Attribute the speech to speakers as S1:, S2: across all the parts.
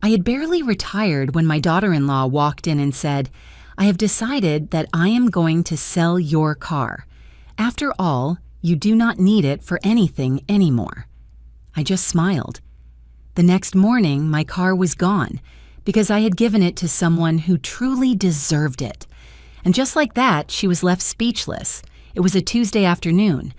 S1: I had barely retired when my daughter-in-law walked in and said, "I have decided that I am going to sell your car. After all, you do not need it for anything anymore." I just smiled. The next morning, my car was gone because I had given it to someone who truly deserved it. And just like that, she was left speechless. It was a Tuesday afternoon.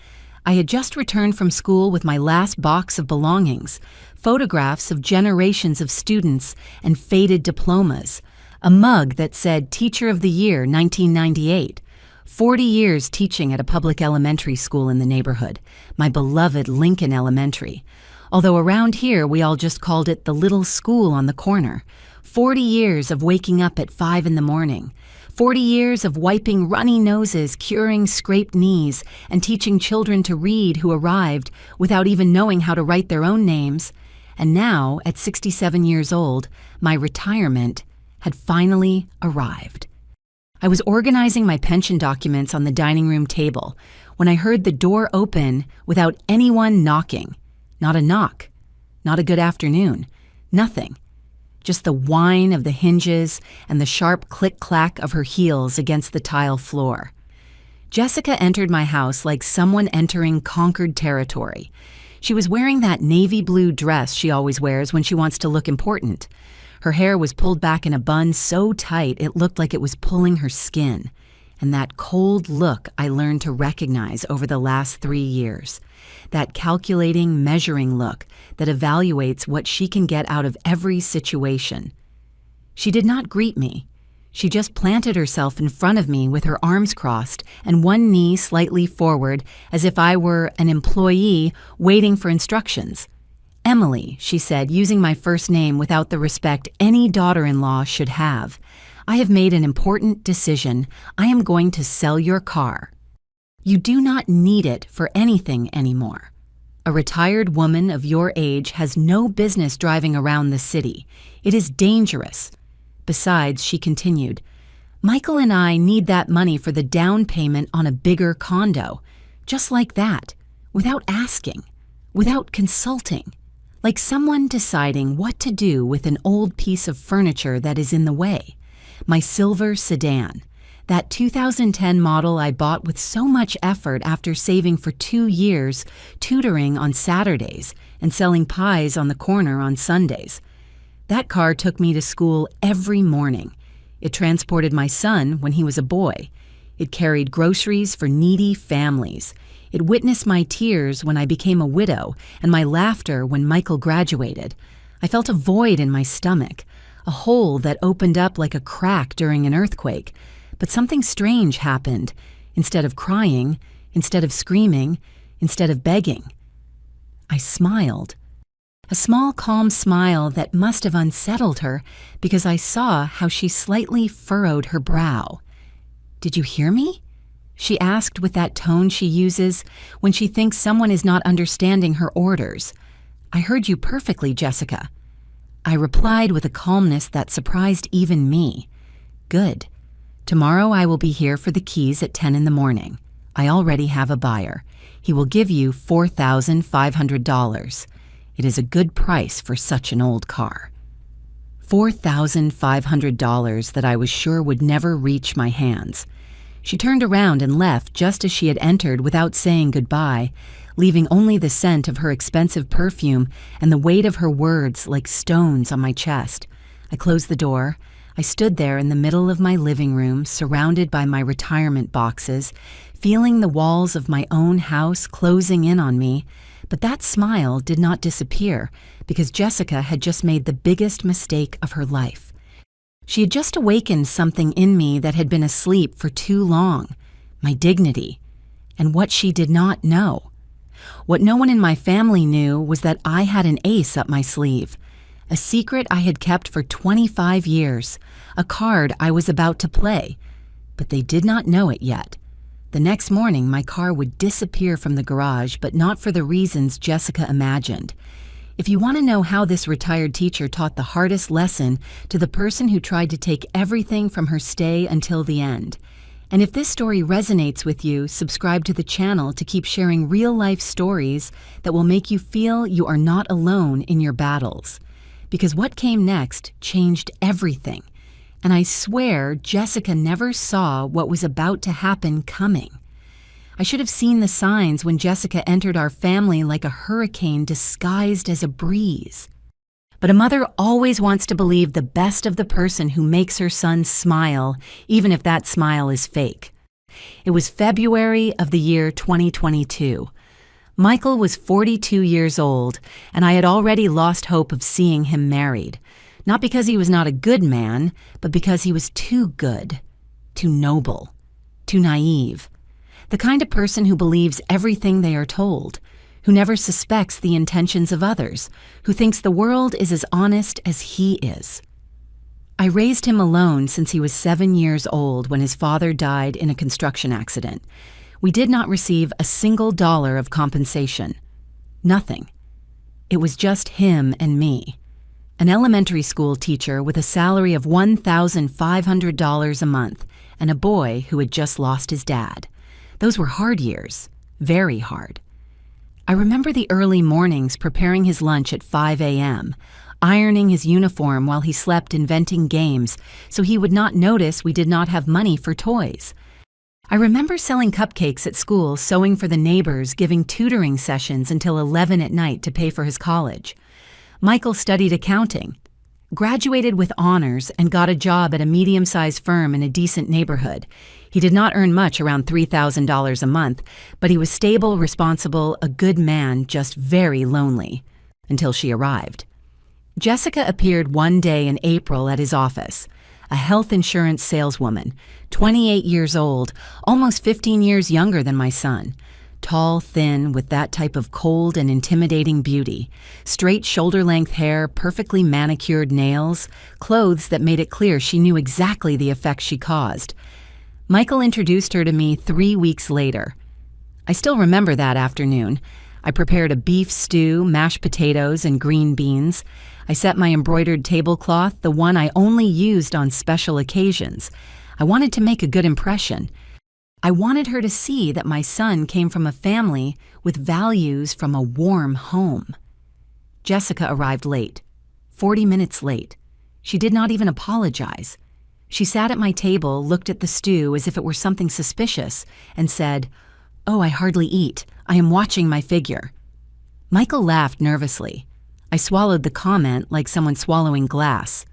S1: I had just returned from school with my last box of belongings, photographs of generations of students and faded diplomas, a mug that said Teacher of the Year 1998, 40 years teaching at a public elementary school in the neighborhood, my beloved Lincoln Elementary. Although around here we all just called it the little school on the corner. 40 years of waking up at 5 in the morning. 40 years of wiping runny noses, curing scraped knees, and teaching children to read who arrived without even knowing how to write their own names. And now, at 67 years old, my retirement had finally arrived. I was organizing my pension documents on the dining room table when I heard the door open without anyone knocking. Not a knock, not a good afternoon, nothing. Just the whine of the hinges and the sharp click-clack of her heels against the tile floor. Jessica entered my house like someone entering conquered territory. She was wearing that navy blue dress she always wears when she wants to look important. Her hair was pulled back in a bun so tight it looked like it was pulling her skin. And that cold look I learned to recognize over the last 3 years. That calculating, measuring look that evaluates what she can get out of every situation. She did not greet me. She just planted herself in front of me with her arms crossed and one knee slightly forward as if I were an employee waiting for instructions. "Emily," she said, using my first name without the respect any daughter-in-law should have. "I have made an important decision. I am going to sell your car. You do not need it for anything anymore. A retired woman of your age has no business driving around the city. It is dangerous." Besides, she continued, "Michael and I need that money for the down payment on a bigger condo. Just like that, without asking, without consulting. Like someone deciding what to do with an old piece of furniture that is in the way. My silver sedan, that 2010 model I bought with so much effort after saving for 2 years, tutoring on Saturdays and selling pies on the corner on Sundays. That car took me to school every morning. It transported my son when he was a boy. It carried groceries for needy families. It witnessed my tears when I became a widow and my laughter when Michael graduated. I felt a void in my stomach, a hole that opened up like a crack during an earthquake. But something strange happened. Instead of crying, instead of screaming, instead of begging, I smiled. A small, calm smile that must have unsettled her because I saw how she slightly furrowed her brow. "Did you hear me?" she asked with that tone she uses when she thinks someone is not understanding her orders. "I heard you perfectly, Jessica." I replied with a calmness that surprised even me. "Good. Tomorrow I will be here for the keys at 10 in the morning. I already have a buyer. He will give you $4,500. It is a good price for such an old car." $4,500 that I was sure would never reach my hands. She turned around and left just as she had entered without saying goodbye, leaving only the scent of her expensive perfume and the weight of her words like stones on my chest. I closed the door. I stood there in the middle of my living room, surrounded by my retirement boxes, feeling the walls of my own house closing in on me. But that smile did not disappear because Jessica had just made the biggest mistake of her life. She had just awakened something in me that had been asleep for too long, my dignity, and what she did not know. What no one in my family knew was that I had an ace up my sleeve, a secret I had kept for 25 years, a card I was about to play, but they did not know it yet. The next morning, my car would disappear from the garage, but not for the reasons Jessica imagined. If you want to know how this retired teacher taught the hardest lesson to the person who tried to take everything from her stay until the end, and if this story resonates with you, subscribe to the channel to keep sharing real-life stories that will make you feel you are not alone in your battles. because what came next changed everything. And I swear Jessica never saw what was about to happen coming. I should have seen the signs when Jessica entered our family like a hurricane disguised as a breeze. But a mother always wants to believe the best of the person who makes her son smile, even if that smile is fake. It was February of the year 2022. Michael was 42 years old, and I had already lost hope of seeing him married. Not because he was not a good man, but because he was too good, too noble, too naive. The kind of person who believes everything they are told, who never suspects the intentions of others, who thinks the world is as honest as he is. I raised him alone since he was 7 years old when his father died in a construction accident. We did not receive a single dollar of compensation. Nothing. It was just him and me. An elementary school teacher with a salary of $1,500 a month, and a boy who had just lost his dad. Those were hard years, very hard. I remember the early mornings preparing his lunch at 5 a.m., ironing his uniform while he slept inventing games so he would not notice we did not have money for toys. I remember selling cupcakes at school, sewing for the neighbors, giving tutoring sessions until 11 at night to pay for his college. Michael studied accounting, graduated with honors, and got a job at a medium-sized firm in a decent neighborhood. He did not earn much, around $3,000 a month, but he was stable, responsible, a good man, just very lonely, until she arrived. Jessica appeared one day in April at his office, a health insurance saleswoman, 28 years old, almost 15 years younger than my son. Tall, thin, with that type of cold and intimidating beauty, straight shoulder-length hair, perfectly manicured nails, clothes that made it clear she knew exactly the effect she caused. Michael introduced her to me 3 weeks later. I still remember that afternoon. I prepared a beef stew, mashed potatoes, and green beans. I set my embroidered tablecloth, the one I only used on special occasions. I wanted to make a good impression. I wanted her to see that my son came from a family with values from a warm home. Jessica arrived late, 40 minutes late. She did not even apologize. She sat at my table, looked at the stew as if it were something suspicious, and said, "Oh, I hardly eat. I am watching my figure." Michael laughed nervously. I swallowed the comment like someone swallowing glass.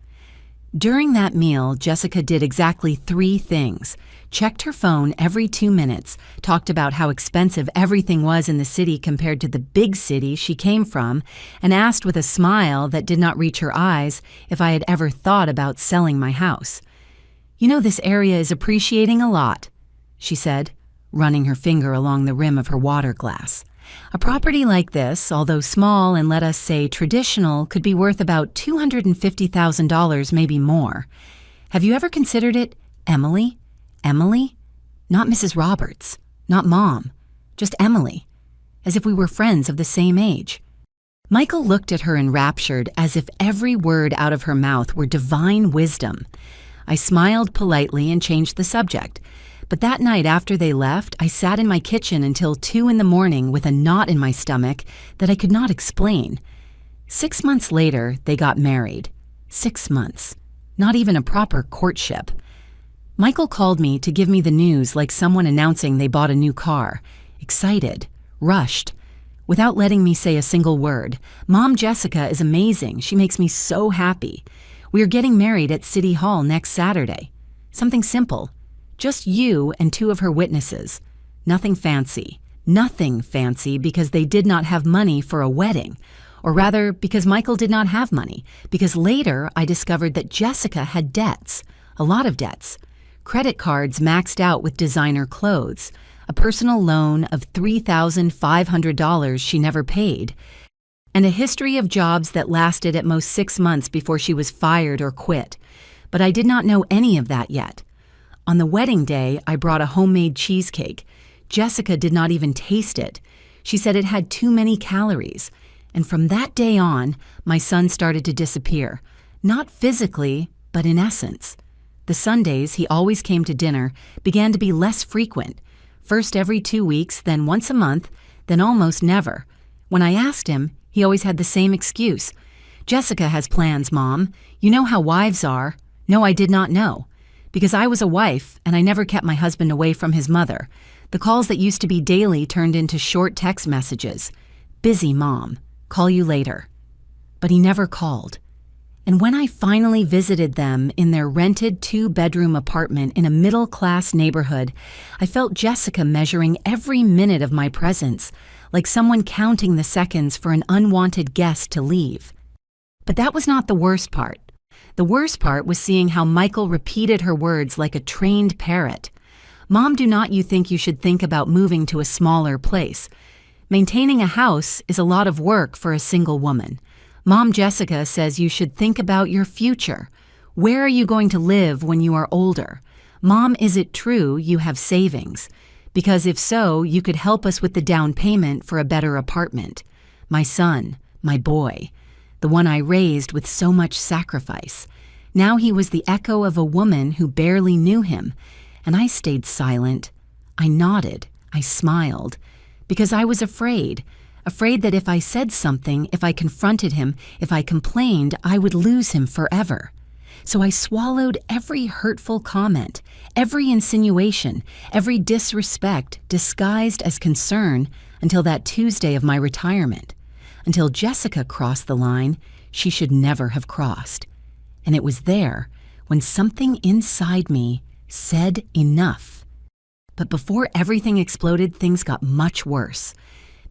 S1: During that meal, Jessica did exactly 3 things. Checked her phone every 2 minutes, talked about how expensive everything was in the city compared to the big city she came from, and asked with a smile that did not reach her eyes if I had ever thought about selling my house. "You know, this area is appreciating a lot," she said, running her finger along the rim of her water glass. "A property like this, although small and let us say traditional, could be worth about $250,000, maybe more. Have you ever considered it, Emily? Emily? Not Mrs. Roberts, not Mom, just Emily, as if we were friends of the same age." Michael looked at her enraptured, as if every word out of her mouth were divine wisdom. I smiled politely and changed the subject. But that night after they left, I sat in my kitchen until 2 in the morning with a knot in my stomach that I could not explain. 6 months later, they got married. 6 months. Not even a proper courtship. Michael called me to give me the news like someone announcing they bought a new car. Excited. Rushed. Without letting me say a single word. "Mom Jessica is amazing. She makes me so happy. We are getting married at City Hall next Saturday. Something simple. Just you and 2 of her witnesses. Nothing fancy. Nothing fancy because they did not have money for a wedding. Or rather, because Michael did not have money. Because later I discovered that Jessica had debts. A lot of debts. Credit cards maxed out with designer clothes. A personal loan of $3,500 she never paid. And a history of jobs that lasted at most 6 months before she was fired or quit. But I did not know any of that yet. On the wedding day, I brought a homemade cheesecake. Jessica did not even taste it. She said it had too many calories. And from that day on, my son started to disappear. Not physically, but in essence. The Sundays he always came to dinner began to be less frequent. First every 2 weeks, then once a month, then almost never. When I asked him, he always had the same excuse. Jessica has plans, Mom. You know how wives are. No, I did not know. Because I was a wife, and I never kept my husband away from his mother. The calls that used to be daily turned into short text messages. Busy, Mom. Call you later. But he never called. And when I finally visited them in their rented 2-bedroom apartment in a middle-class neighborhood, I felt Jessica measuring every minute of my presence, like someone counting the seconds for an unwanted guest to leave. But that was not the worst part. The worst part was seeing how Michael repeated her words like a trained parrot. Mom, do not you think you should think about moving to a smaller place? Maintaining a house is a lot of work for a single woman. Mom, Jessica says you should think about your future. Where are you going to live when you are older? Mom, is it true you have savings? Because if so, you could help us with the down payment for a better apartment. My son, my boy, the one I raised with so much sacrifice. Now he was the echo of a woman who barely knew him, and I stayed silent. I nodded, I smiled, because I was afraid that if I said something, if I confronted him, if I complained, I would lose him forever. So I swallowed every hurtful comment, every insinuation, every disrespect disguised as concern until that Tuesday of my retirement. Until Jessica crossed the line she should never have crossed. And it was there when something inside me said enough. But before everything exploded, things got much worse.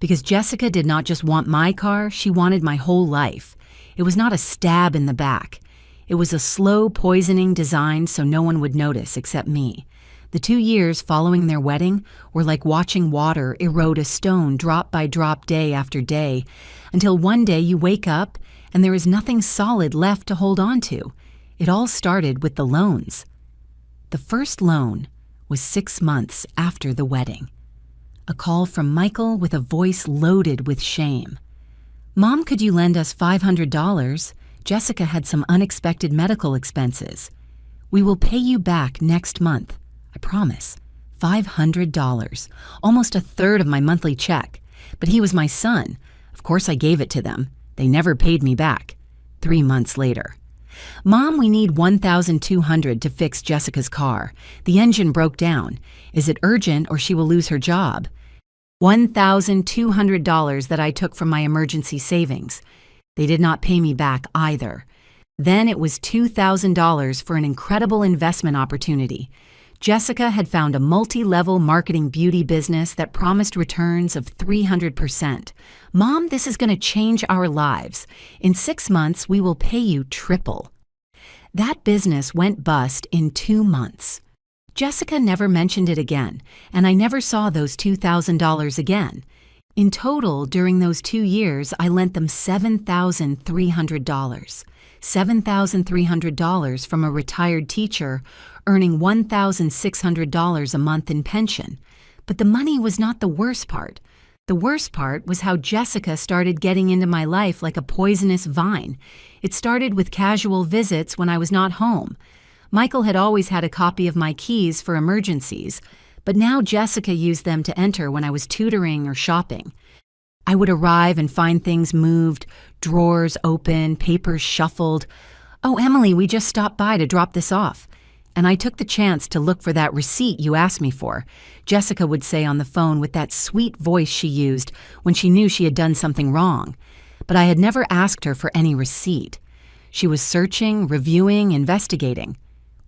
S1: Because Jessica did not just want my car, she wanted my whole life. It was not a stab in the back. It was a slow poisoning designed so no one would notice except me. The 2 years following their wedding were like watching water erode a stone drop by drop day after day, until one day you wake up and there is nothing solid left to hold on to. It all started with the loans. The first loan was 6 months after the wedding. A call from Michael with a voice loaded with shame. Mom, could you lend us $500? Jessica had some unexpected medical expenses. We will pay you back next month. I promise. $500, almost a third of my monthly check. But he was my son. Of course I gave it to them. They never paid me back. 3 months later. Mom, we need $1,200 to fix Jessica's car. The engine broke down. Is it urgent or she will lose her job? $1,200 that I took from my emergency savings. They did not pay me back either. Then it was $2,000 for an incredible investment opportunity. Jessica had found a multi-level marketing beauty business that promised returns of 300%. Mom, this is going to change our lives. In 6 months, we will pay you triple. That business went bust in 2 months. Jessica never mentioned it again, and I never saw those $2,000 again. In total, during those 2 years, I lent them $7,300. $7,300 from a retired teacher earning $1,600 a month in pension. But the money was not the worst part. The worst part was how Jessica started getting into my life like a poisonous vine. It started with casual visits when I was not home. Michael had always had a copy of my keys for emergencies, but now Jessica used them to enter when I was tutoring or shopping. I would arrive and find things moved, drawers open, papers shuffled. "Oh, Emily, we just stopped by to drop this off." And I took the chance to look for that receipt you asked me for, Jessica would say on the phone with that sweet voice she used when she knew she had done something wrong. But I had never asked her for any receipt. She was searching, reviewing, investigating.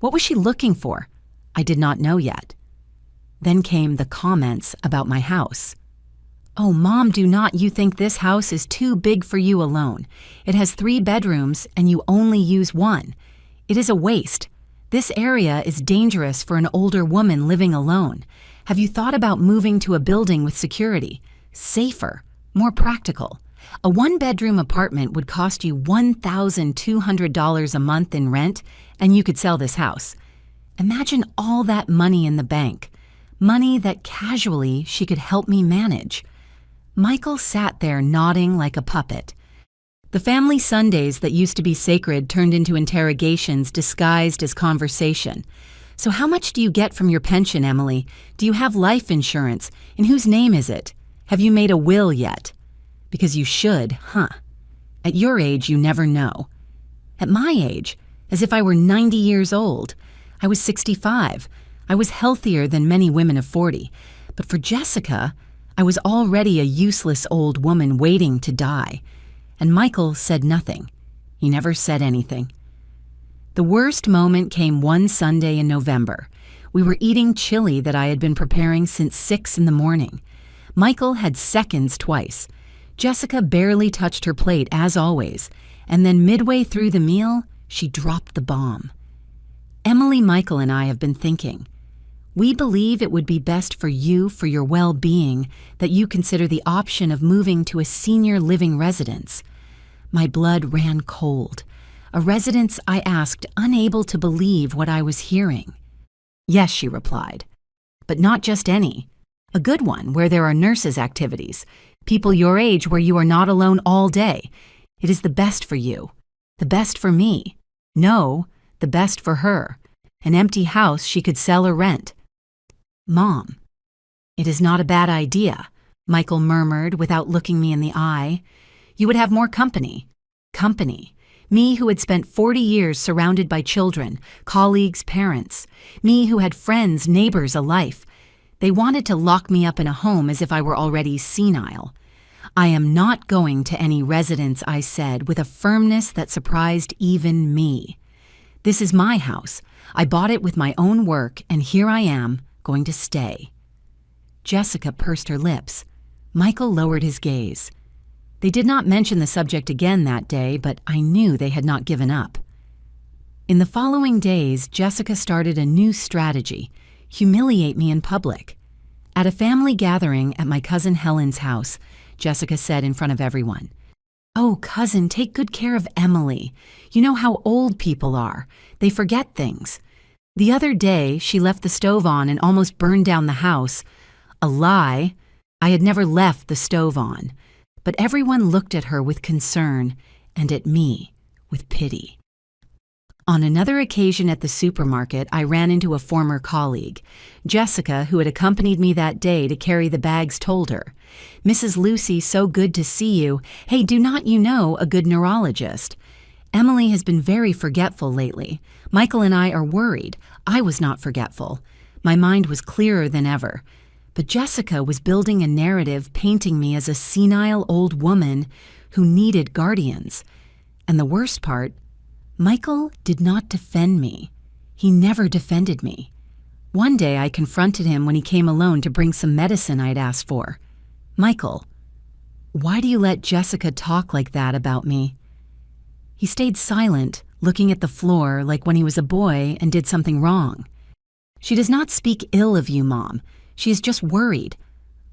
S1: What was she looking for? I did not know yet. Then came the comments about my house. "Oh, Mom, do not you think this house is too big for you alone? It has 3 bedrooms and you only use 1. It is a waste. This area is dangerous for an older woman living alone. Have you thought about moving to a building with security? Safer, more practical. A 1-bedroom apartment would cost you $1,200 a month in rent, and you could sell this house. Imagine all that money in the bank. Money that casually she could help me manage." Michael sat there nodding like a puppet. The family Sundays that used to be sacred turned into interrogations disguised as conversation. "So how much do you get from your pension, Emily? Do you have life insurance? In whose name is it? Have you made a will yet? Because you should, huh?" At your age, you never know. At my age, as if I were 90 years old, I was 65. I was healthier than many women of 40. But for Jessica, I was already a useless old woman waiting to die. And Michael said nothing. He never said anything. The worst moment came one Sunday in November. We were eating chili that I had been preparing since 6 in the morning. Michael had seconds twice. Jessica barely touched her plate, as always, and then midway through the meal, she dropped the bomb. Emily, Michael, and I have been thinking. We believe it would be best for you, for your well-being, that you consider the option of moving to a senior living residence. My blood ran cold. A residence, I asked, unable to believe what I was hearing. Yes, she replied. But not just any. A good one where there are nurses' activities, people your age where you are not alone all day. It is the best for you. The best for me. No, the best for her. An empty house she could sell or rent. Mom. It is not a bad idea, Michael murmured without looking me in the eye. You would have more company. Company. Me who had spent 40 years surrounded by children, colleagues, parents. Me who had friends, neighbors, a life. They wanted to lock me up in a home as if I were already senile. I am not going to any residence, I said, with a firmness that surprised even me. This is my house. I bought it with my own work, and here I am, going to stay. Jessica pursed her lips. Michael lowered his gaze. They did not mention the subject again that day, but I knew they had not given up. In the following days, Jessica started a new strategy: humiliate me in public. At a family gathering at my cousin Helen's house, Jessica said in front of everyone, "Oh, cousin, take good care of Emily. You know how old people are. They forget things. The other day, she left the stove on and almost burned down the house. A lie. I had never left the stove on. But everyone looked at her with concern and at me with pity." On another occasion at the supermarket, I ran into a former colleague. Jessica, who had accompanied me that day to carry the bags, told her, "Mrs. Lucy, so good to see you. Hey, do not you know a good neurologist? Emily has been very forgetful lately. Michael and I are worried. I was not forgetful. My mind was clearer than ever. But Jessica was building a narrative painting me as a senile old woman who needed guardians. And the worst part, Michael did not defend me. He never defended me. One day I confronted him when he came alone to bring some medicine I'd asked for. "Michael, why do you let Jessica talk like that about me?" He stayed silent, looking at the floor like when he was a boy and did something wrong. "She does not speak ill of you, Mom. She is just worried.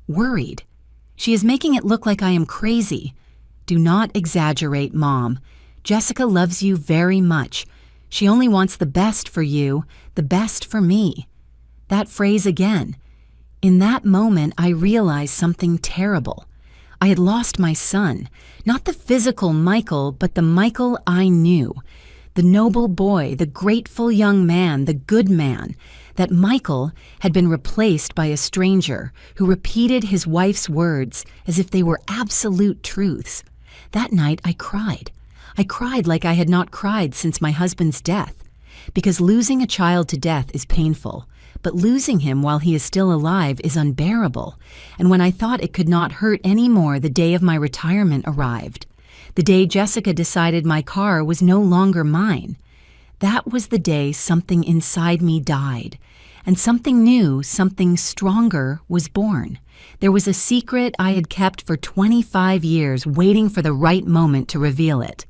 S1: Worried. She is making it look like I am crazy. Do not exaggerate, Mom. Jessica loves you very much. She only wants the best for you, the best for me." That phrase again. In that moment, I realized something terrible. I had lost my son, not the physical Michael, but the Michael I knew. The noble boy, the grateful young man, the good man. That Michael had been replaced by a stranger who repeated his wife's words as if they were absolute truths. That night I cried. I cried like I had not cried since my husband's death. Because losing a child to death is painful, but losing him while he is still alive is unbearable. And when I thought it could not hurt any more, the day of my retirement arrived. The day Jessica decided my car was no longer mine. That was the day something inside me died, and something new, something stronger was born. There was a secret I had kept for 25 years, waiting for the right moment to reveal it.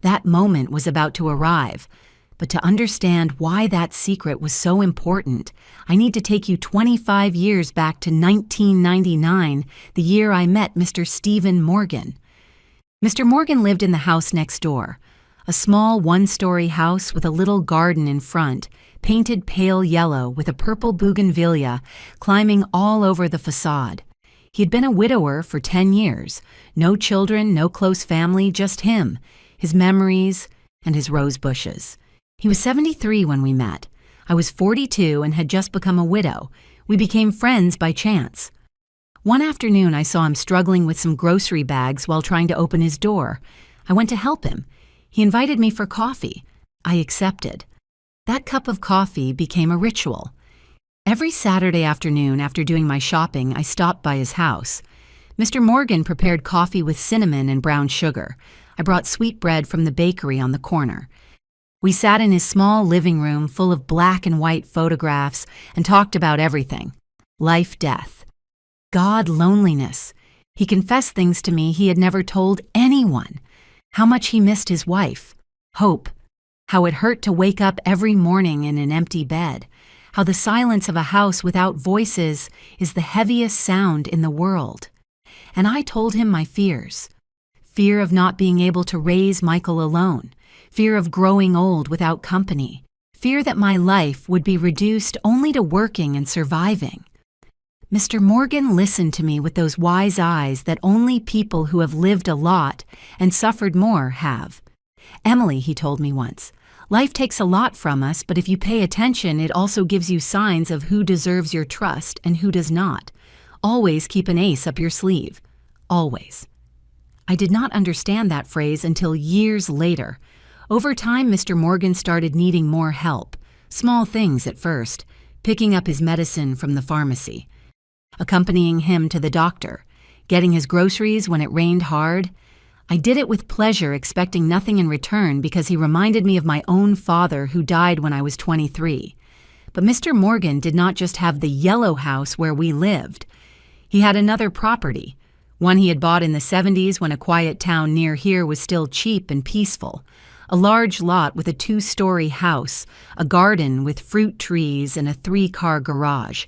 S1: That moment was about to arrive, but to understand why that secret was so important, I need to take you 25 years back to 1999, the year I met Mr. Stephen Morgan. Mr. Morgan lived in the house next door. A small one-story house with a little garden in front, painted pale yellow with a purple bougainvillea climbing all over the facade. He had been a widower for 10 years. No children, no close family, just him, his memories, and his rose bushes. He was 73 when we met. I was 42 and had just become a widow. We became friends by chance. One afternoon I saw him struggling with some grocery bags while trying to open his door. I went to help him. He invited me for coffee. I accepted. That cup of coffee became a ritual. Every Saturday afternoon after doing my shopping, I stopped by his house. Mr. Morgan prepared coffee with cinnamon and brown sugar. I brought sweet bread from the bakery on the corner. We sat in his small living room full of black and white photographs and talked about everything. Life, death. God, loneliness. He confessed things to me he had never told anyone. How much he missed his wife. Hope. How it hurt to wake up every morning in an empty bed. How the silence of a house without voices is the heaviest sound in the world. And I told him my fears. Fear of not being able to raise Michael alone. Fear of growing old without company. Fear that my life would be reduced only to working and surviving. Mr. Morgan listened to me with those wise eyes that only people who have lived a lot and suffered more have. Emily, he told me once, life takes a lot from us, but if you pay attention, it also gives you signs of who deserves your trust and who does not. Always keep an ace up your sleeve. Always. I did not understand that phrase until years later. Over time, Mr. Morgan started needing more help. Small things at first, picking up his medicine from the pharmacy, accompanying him to the doctor, getting his groceries when it rained hard. I did it with pleasure, expecting nothing in return because he reminded me of my own father who died when I was 23. But Mr. Morgan did not just have the yellow house where we lived. He had another property, one he had bought in the 70s when a quiet town near here was still cheap and peaceful. A large lot with a 2-story house, a garden with fruit trees, and a 3-car garage.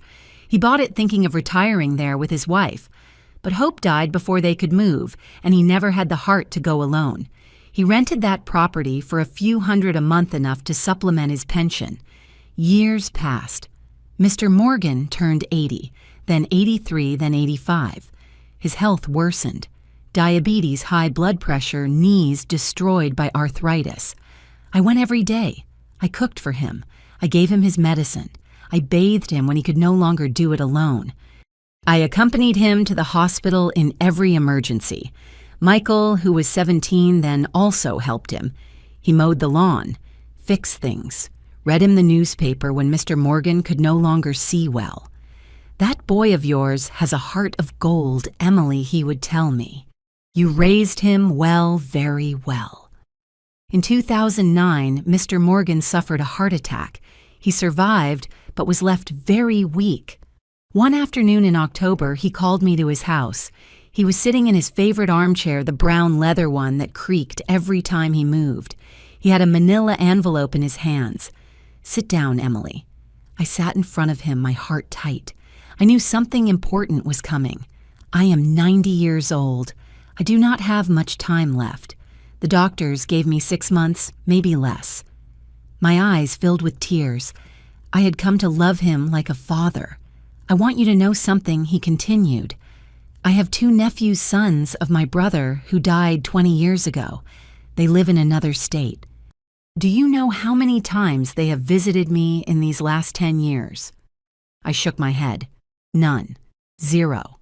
S1: He bought it thinking of retiring there with his wife. But Hope died before they could move, and he never had the heart to go alone. He rented that property for a few hundred a month, enough to supplement his pension. Years passed. Mr. Morgan turned 80, then 83, then 85. His health worsened. Diabetes, high blood pressure, knees destroyed by arthritis. I went every day. I cooked for him. I gave him his medicine. I bathed him when he could no longer do it alone. I accompanied him to the hospital in every emergency. Michael, who was 17 then, also helped him. He mowed the lawn, fixed things, read him the newspaper when Mr. Morgan could no longer see well. That boy of yours has a heart of gold, Emily, he would tell me. You raised him well, very well. In 2009, Mr. Morgan suffered a heart attack. He survived, but was left very weak. One afternoon in October, he called me to his house. He was sitting in his favorite armchair, the brown leather one that creaked every time he moved. He had a manila envelope in his hands. Sit down, Emily. I sat in front of him, my heart tight. I knew something important was coming. I am 90 years old. I do not have much time left. The doctors gave me 6 months, maybe less. My eyes filled with tears. I had come to love him like a father. I want you to know something, he continued. I have 2 nephew sons of my brother who died 20 years ago. They live in another state. Do you know how many times they have visited me in these last 10 years? I shook my head. None. 0.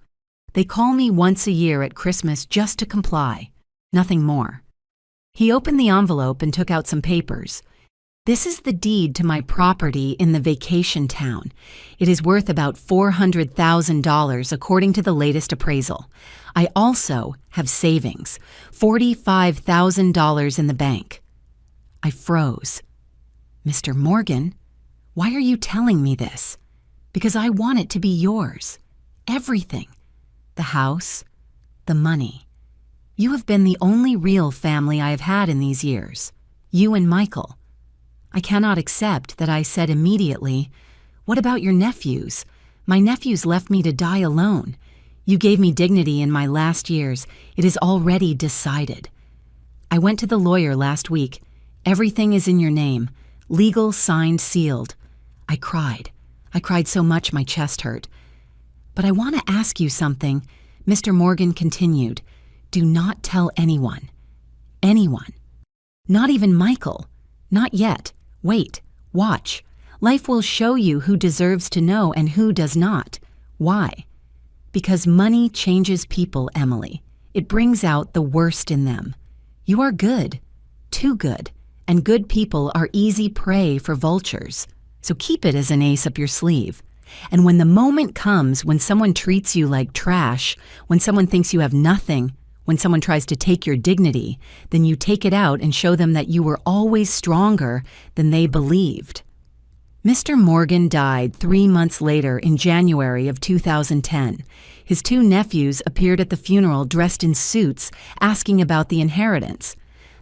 S1: They call me once a year at Christmas just to comply. Nothing more. He opened the envelope and took out some papers. This is the deed to my property in the vacation town. It is worth about $400,000 according to the latest appraisal. I also have savings, $45,000 in the bank. I froze. Mr. Morgan, why are you telling me this? Because I want it to be yours. Everything. The house, the money. You have been the only real family I have had in these years. You and Michael. I cannot accept that I said immediately, what about your nephews? My nephews left me to die alone. You gave me dignity in my last years. It is already decided. I went to the lawyer last week. Everything is in your name. Legal, signed, sealed. I cried. I cried so much my chest hurt. But I want to ask you something, Mr. Morgan continued. Do not tell anyone. Anyone. Not even Michael. Not yet. Wait. Watch. Life will show you who deserves to know and who does not. Why? Because money changes people, Emily. It brings out the worst in them. You are good, too good, and good people are easy prey for vultures. So keep it as an ace up your sleeve. And when the moment comes when someone treats you like trash, when someone thinks you have nothing, when someone tries to take your dignity, then you take it out and show them that you were always stronger than they believed. Mr. Morgan died 3 months later in January of 2010. His 2 nephews appeared at the funeral dressed in suits, asking about the inheritance.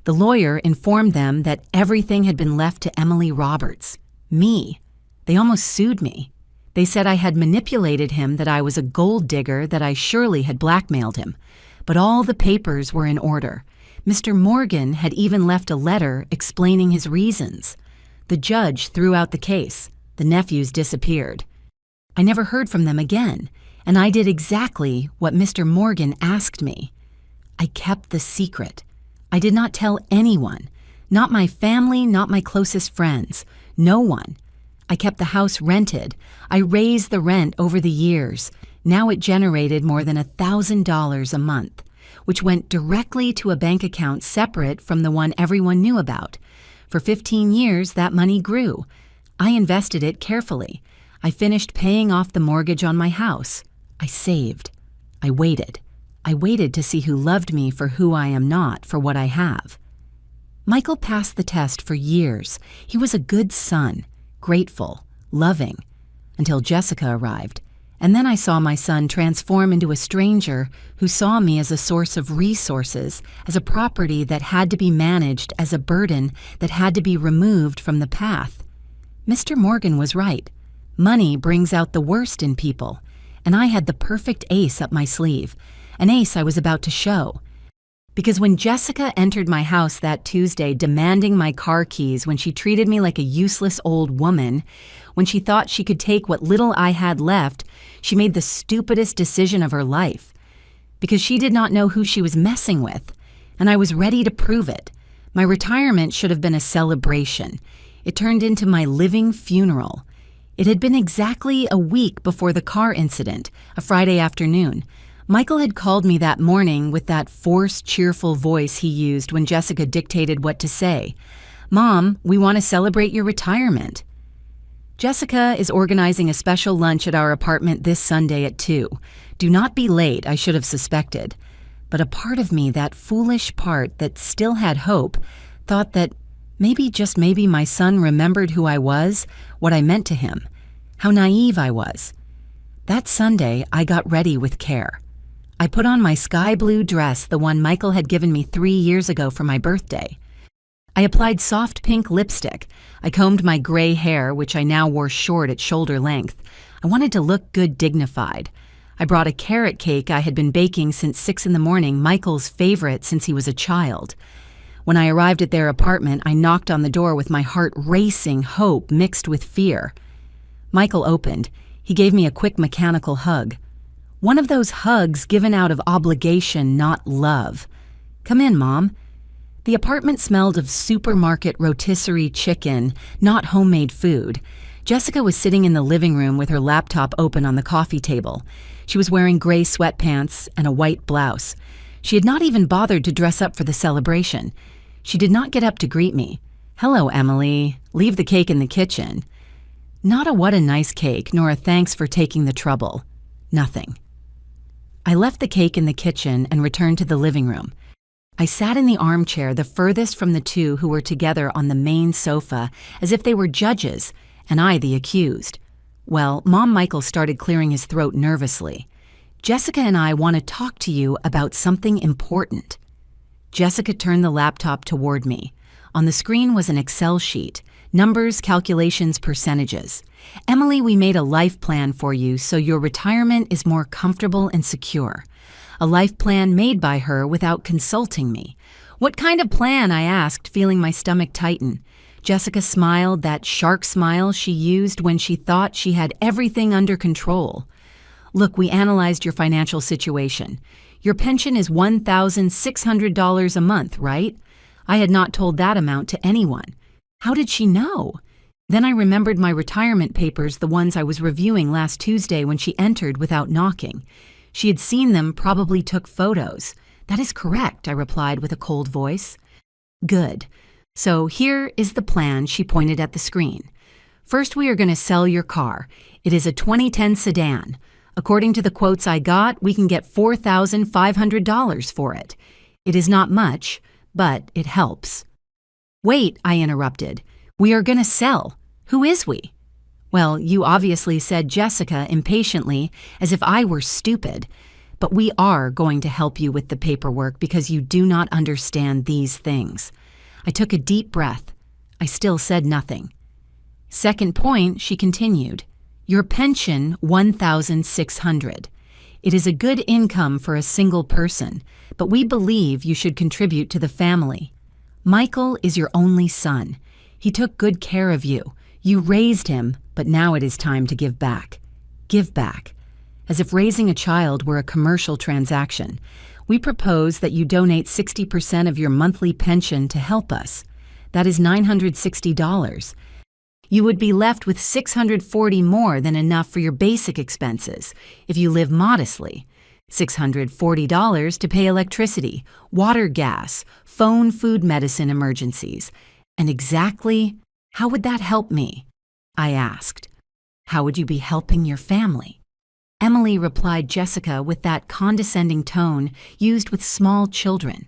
S1: The lawyer informed them that everything had been left to Emily Roberts. Me. They almost sued me. They said I had manipulated him, that I was a gold digger, that I surely had blackmailed him. But all the papers were in order. Mr. Morgan had even left a letter explaining his reasons. The judge threw out the case. The nephews disappeared. I never heard from them again, and I did exactly what Mr. Morgan asked me. I kept the secret. I did not tell anyone, not my family, not my closest friends, no one. I kept the house rented. I raised the rent over the years. Now it generated more than $1,000 a month, which went directly to a bank account separate from the one everyone knew about. For 15 years, that money grew. I invested it carefully. I finished paying off the mortgage on my house. I saved. I waited. I waited to see who loved me for who I am not, for what I have. Michael passed the test for years. He was a good son, grateful, loving, until Jessica arrived. And then I saw my son transform into a stranger who saw me as a source of resources, as a property that had to be managed, as a burden that had to be removed from the path. Mr. Morgan was right. Money brings out the worst in people, and I had the perfect ace up my sleeve, an ace I was about to show. Because when Jessica entered my house that Tuesday demanding my car keys, when she treated me like a useless old woman, when she thought she could take what little I had left, she made the stupidest decision of her life. Because she did not know who she was messing with, and I was ready to prove it. My retirement should have been a celebration. It turned into my living funeral. It had been exactly a week before the car incident, a Friday afternoon. Michael had called me that morning with that forced, cheerful voice he used when Jessica dictated what to say. "Mom, we want to celebrate your retirement." Jessica is organizing a special lunch at our apartment this Sunday at 2. Do not be late, I should have suspected. But a part of me, that foolish part that still had hope, thought that maybe, just maybe, my son remembered who I was, what I meant to him, how naive I was. That Sunday, I got ready with care. I put on my sky blue dress, the one Michael had given me 3 years ago for my birthday. I applied soft pink lipstick. I combed my gray hair, which I now wore short at shoulder length. I wanted to look good, dignified. I brought a carrot cake I had been baking since 6 in the morning, Michael's favorite since he was a child. When I arrived at their apartment, I knocked on the door with my heart racing, hope mixed with fear. Michael opened. He gave me a quick mechanical hug. One of those hugs given out of obligation, not love. "Come in, Mom." The apartment smelled of supermarket rotisserie chicken, not homemade food. Jessica was sitting in the living room with her laptop open on the coffee table. She was wearing gray sweatpants and a white blouse. She had not even bothered to dress up for the celebration. She did not get up to greet me. "Hello, Emily. Leave the cake in the kitchen." Not a "what a nice cake," nor a "thanks for taking the trouble." Nothing. I left the cake in the kitchen and returned to the living room. I sat in the armchair, the furthest from the two who were together on the main sofa, as if they were judges, and I the accused. Well, Mom Michael started clearing his throat nervously. "Jessica and I want to talk to you about something important." Jessica turned the laptop toward me. On the screen was an Excel sheet. Numbers, calculations, percentages. "Emily, we made a life plan for you so your retirement is more comfortable and secure." A life plan made by her without consulting me. "What kind of plan?" I asked, feeling my stomach tighten. Jessica smiled, that shark smile she used when she thought she had everything under control. "Look, we analyzed your financial situation. Your pension is $1,600 a month, right?" I had not told that amount to anyone. How did she know? Then I remembered my retirement papers, the ones I was reviewing last Tuesday when she entered without knocking. She had seen them, probably took photos. "That is correct," I replied with a cold voice. "Good. So here is the plan," she pointed at the screen. "First, we are going to sell your car. It is a 2010 sedan. According to the quotes I got, we can get $4,500 for it. It is not much, but it helps." "Wait," I interrupted. "We are going to sell. Who is we?" "Well, you obviously," said Jessica impatiently, as if I were stupid. "But we are going to help you with the paperwork because you do not understand these things." I took a deep breath. I still said nothing. "Second point," she continued. "Your pension, $1,600. It is a good income for a single person, but we believe you should contribute to the family. Michael is your only son. He took good care of you. You raised him, but now it is time to give back. Give back." As if raising a child were a commercial transaction, we propose that you donate 60% of your monthly pension to help us. That is $960. You would be left with $640 more than enough for your basic expenses if you live modestly. $640 to pay electricity, water, gas, phone, food, medicine, emergencies. And exactly how would that help me? I asked. "How would you be helping your family?" Emily, replied Jessica with that condescending tone used with small children.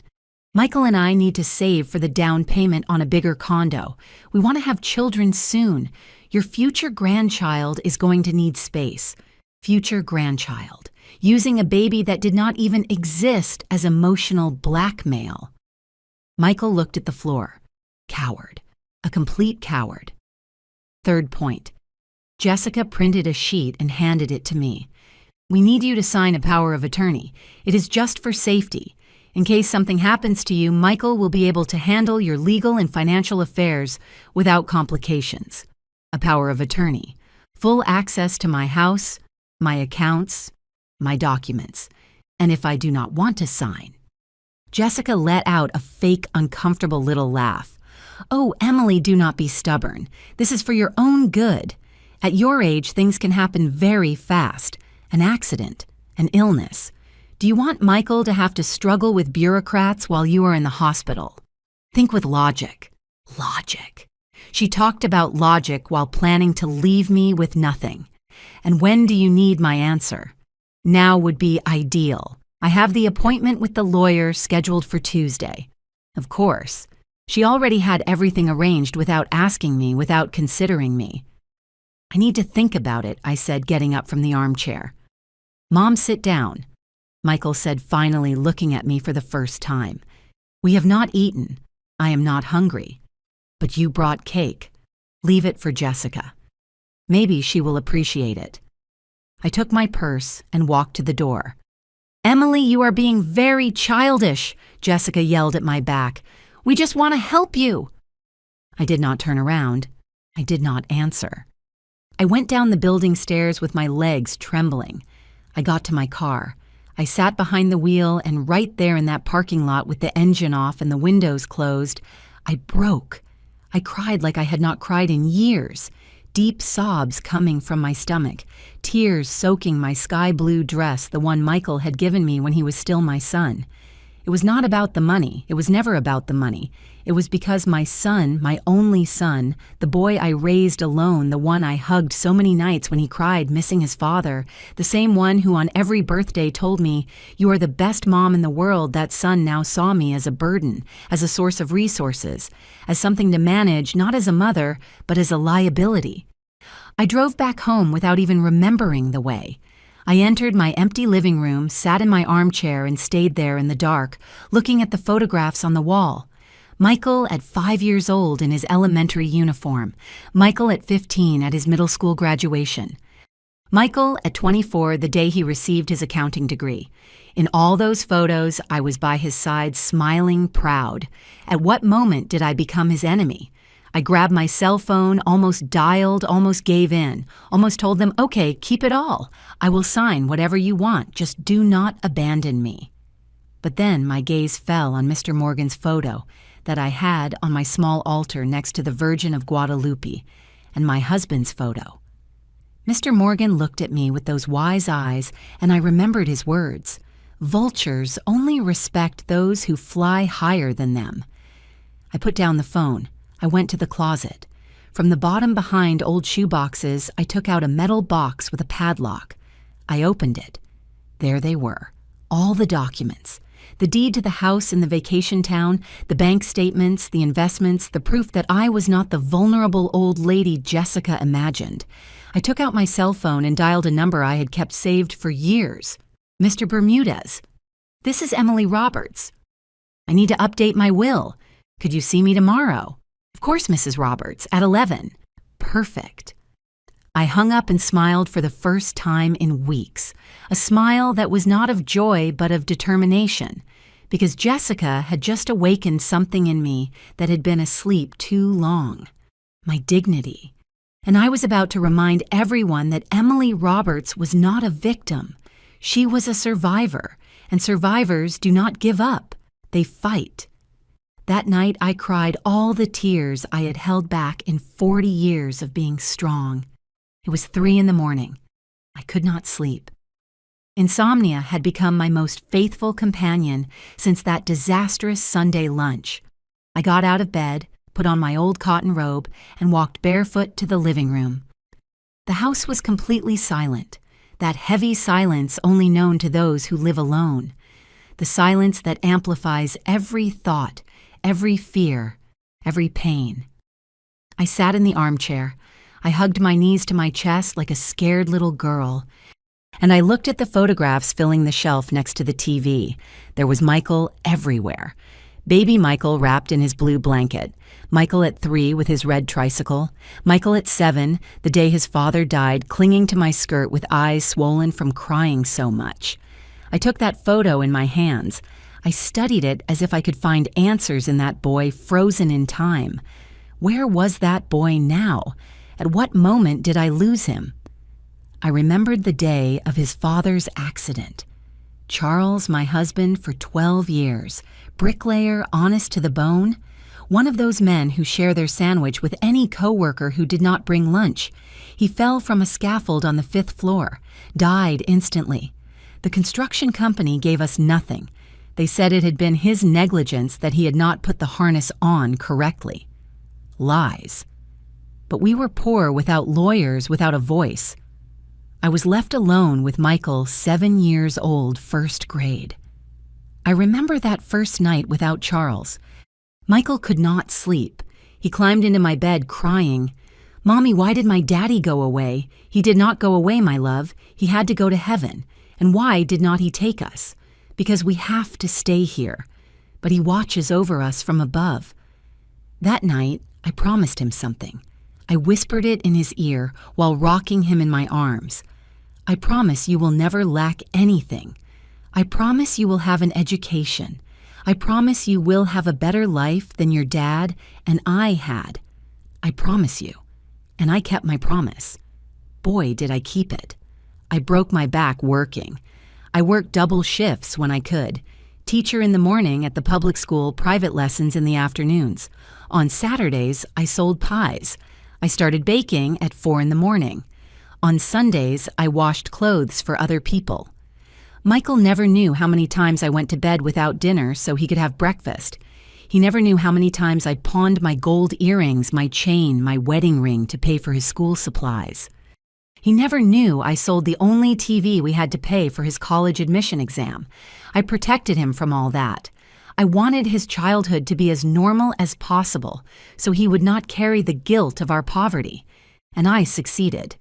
S1: "Michael and I need to save for the down payment on a bigger condo. We want to have children soon. Your future grandchild is going to need space." Future grandchild. Using a baby that did not even exist as emotional blackmail. Michael looked at the floor. Coward. A complete coward. Third point. Jessica printed a sheet and handed it to me. "We need you to sign a power of attorney. It is just for safety. In case something happens to you, Michael will be able to handle your legal and financial affairs without complications. A power of attorney. Full access to my house, my accounts, my documents. And if I do not want to sign." Jessica let out a fake, uncomfortable little laugh. "Oh, Emily, do not be stubborn. This is for your own good. At your age, things can happen very fast. An accident, an illness. Do you want Michael to have to struggle with bureaucrats while you are in the hospital? Think with logic." Logic. She talked about logic while planning to leave me with nothing. "And when do you need my answer?" "Now would be ideal. I have the appointment with the lawyer scheduled for Tuesday." Of course. She already had everything arranged without asking me, without considering me. "I need to think about it," I said, getting up from the armchair. "Mom, sit down," Michael said, finally looking at me for the first time. "We have not eaten. I am not hungry. But you brought cake. Leave it for Jessica. Maybe she will appreciate it." I took my purse and walked to the door. "Emily, you are being very childish," Jessica yelled at my back. "We just want to help you." I did not turn around. I did not answer. I went down the building stairs with my legs trembling. I got to my car. I sat behind the wheel, and right there in that parking lot with the engine off and the windows closed, I broke. I cried like I had not cried in years. Deep sobs coming from my stomach, tears soaking my sky blue dress, the one Michael had given me when he was still my son. It was not about the money. It was never about the money. It was because my son, my only son, the boy I raised alone, the one I hugged so many nights when he cried missing his father, the same one who on every birthday told me, "You are the best mom in the world," that son now saw me as a burden, as a source of resources, as something to manage, not as a mother, but as a liability. I drove back home without even remembering the way. I entered my empty living room, sat in my armchair, and stayed there in the dark, looking at the photographs on the wall. Michael at 5 years old in his elementary uniform. Michael at 15 at his middle school graduation. Michael at 24 the day he received his accounting degree. In all those photos, I was by his side, smiling, proud. At what moment did I become his enemy? I grabbed my cell phone, almost dialed, almost gave in, almost told them, "Okay, keep it all. I will sign whatever you want, just do not abandon me." But then my gaze fell on Mr. Morgan's photo that I had on my small altar next to the Virgin of Guadalupe, and my husband's photo. Mr. Morgan looked at me with those wise eyes, and I remembered his words. Vultures only respect those who fly higher than them. I put down the phone. I went to the closet. From the bottom behind old shoe boxes, I took out a metal box with a padlock. I opened it. There they were, all the documents. The deed to the house in the vacation town, the bank statements, the investments, the proof that I was not the vulnerable old lady Jessica imagined. I took out my cell phone and dialed a number I had kept saved for years. Mr. Bermudez. This is Emily Roberts. I need to update my will. Could you see me tomorrow? Of course, Mrs. Roberts, at 11. Perfect. I hung up and smiled for the first time in weeks, a smile that was not of joy but of determination, because Jessica had just awakened something in me that had been asleep too long, my dignity. And I was about to remind everyone that Emily Roberts was not a victim. She was a survivor, and survivors do not give up. They fight. That night I cried all the tears I had held back in 40 years of being strong. It was 3 a.m. I could not sleep. Insomnia had become my most faithful companion since that disastrous Sunday lunch. I got out of bed, put on my old cotton robe, and walked barefoot to the living room. The house was completely silent, that heavy silence only known to those who live alone, the silence that amplifies every thought, every fear, every pain. I sat in the armchair. I hugged my knees to my chest like a scared little girl, and I looked at the photographs filling the shelf next to the TV. There was Michael everywhere. Baby Michael wrapped in his blue blanket, Michael at 3 with his red tricycle, Michael at 7, the day his father died, clinging to my skirt with eyes swollen from crying so much. I took that photo in my hands. I studied it as if I could find answers in that boy frozen in time. Where was that boy now? At what moment did I lose him? I remembered the day of his father's accident. Charles, my husband for 12 years, bricklayer, honest to the bone, one of those men who share their sandwich with any coworker who did not bring lunch. He fell from a scaffold on the 5th floor, died instantly. The construction company gave us nothing. They said it had been his negligence that he had not put the harness on correctly. Lies. But we were poor without lawyers, without a voice. I was left alone with Michael, 7 years old, 1st grade. I remember that first night without Charles. Michael could not sleep. He climbed into my bed crying, "Mommy, why did my daddy go away? He did not go away, my love. He had to go to heaven. And why did not he take us? Because we have to stay here. But he watches over us from above." That night, I promised him something. I whispered it in his ear while rocking him in my arms. I promise you will never lack anything. I promise you will have an education. I promise you will have a better life than your dad and I had. I promise you. And I kept my promise. Boy, did I keep it. I broke my back working. I worked double shifts when I could. Teacher in the morning at the public school, private lessons in the afternoons. On Saturdays, I sold pies. I started baking at 4 a.m. On Sundays, I washed clothes for other people. Michael never knew how many times I went to bed without dinner so he could have breakfast. He never knew how many times I pawned my gold earrings, my chain, my wedding ring to pay for his school supplies. He never knew I sold the only TV we had to pay for his college admission exam. I protected him from all that. I wanted his childhood to be as normal as possible so he would not carry the guilt of our poverty. And I succeeded.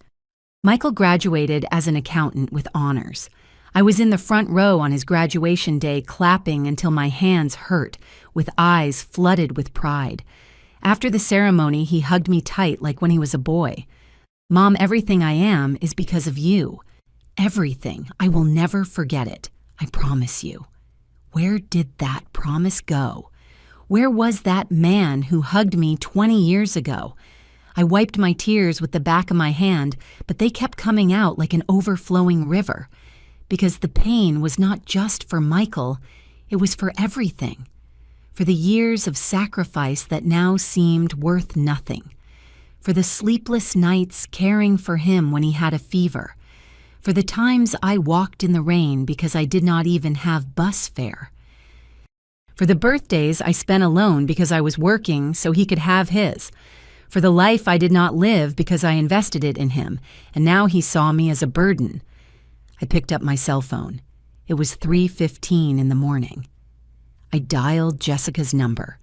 S1: Michael graduated as an accountant with honors. I was in the front row on his graduation day clapping until my hands hurt, with eyes flooded with pride. After the ceremony, he hugged me tight like when he was a boy. "Mom, everything I am is because of you. Everything. I will never forget it. I promise you." Where did that promise go? Where was that man who hugged me 20 years ago? I wiped my tears with the back of my hand, but they kept coming out like an overflowing river. Because the pain was not just for Michael, it was for everything. For the years of sacrifice that now seemed worth nothing. For the sleepless nights caring for him when he had a fever. For for the times I walked in the rain because I did not even have bus fare, for the birthdays I spent alone because I was working so he could have his, for the life I did not live because I invested it in him, and now he saw me as a burden. I picked up my cell phone. It was 3:15 in the morning. I dialed Jessica's number.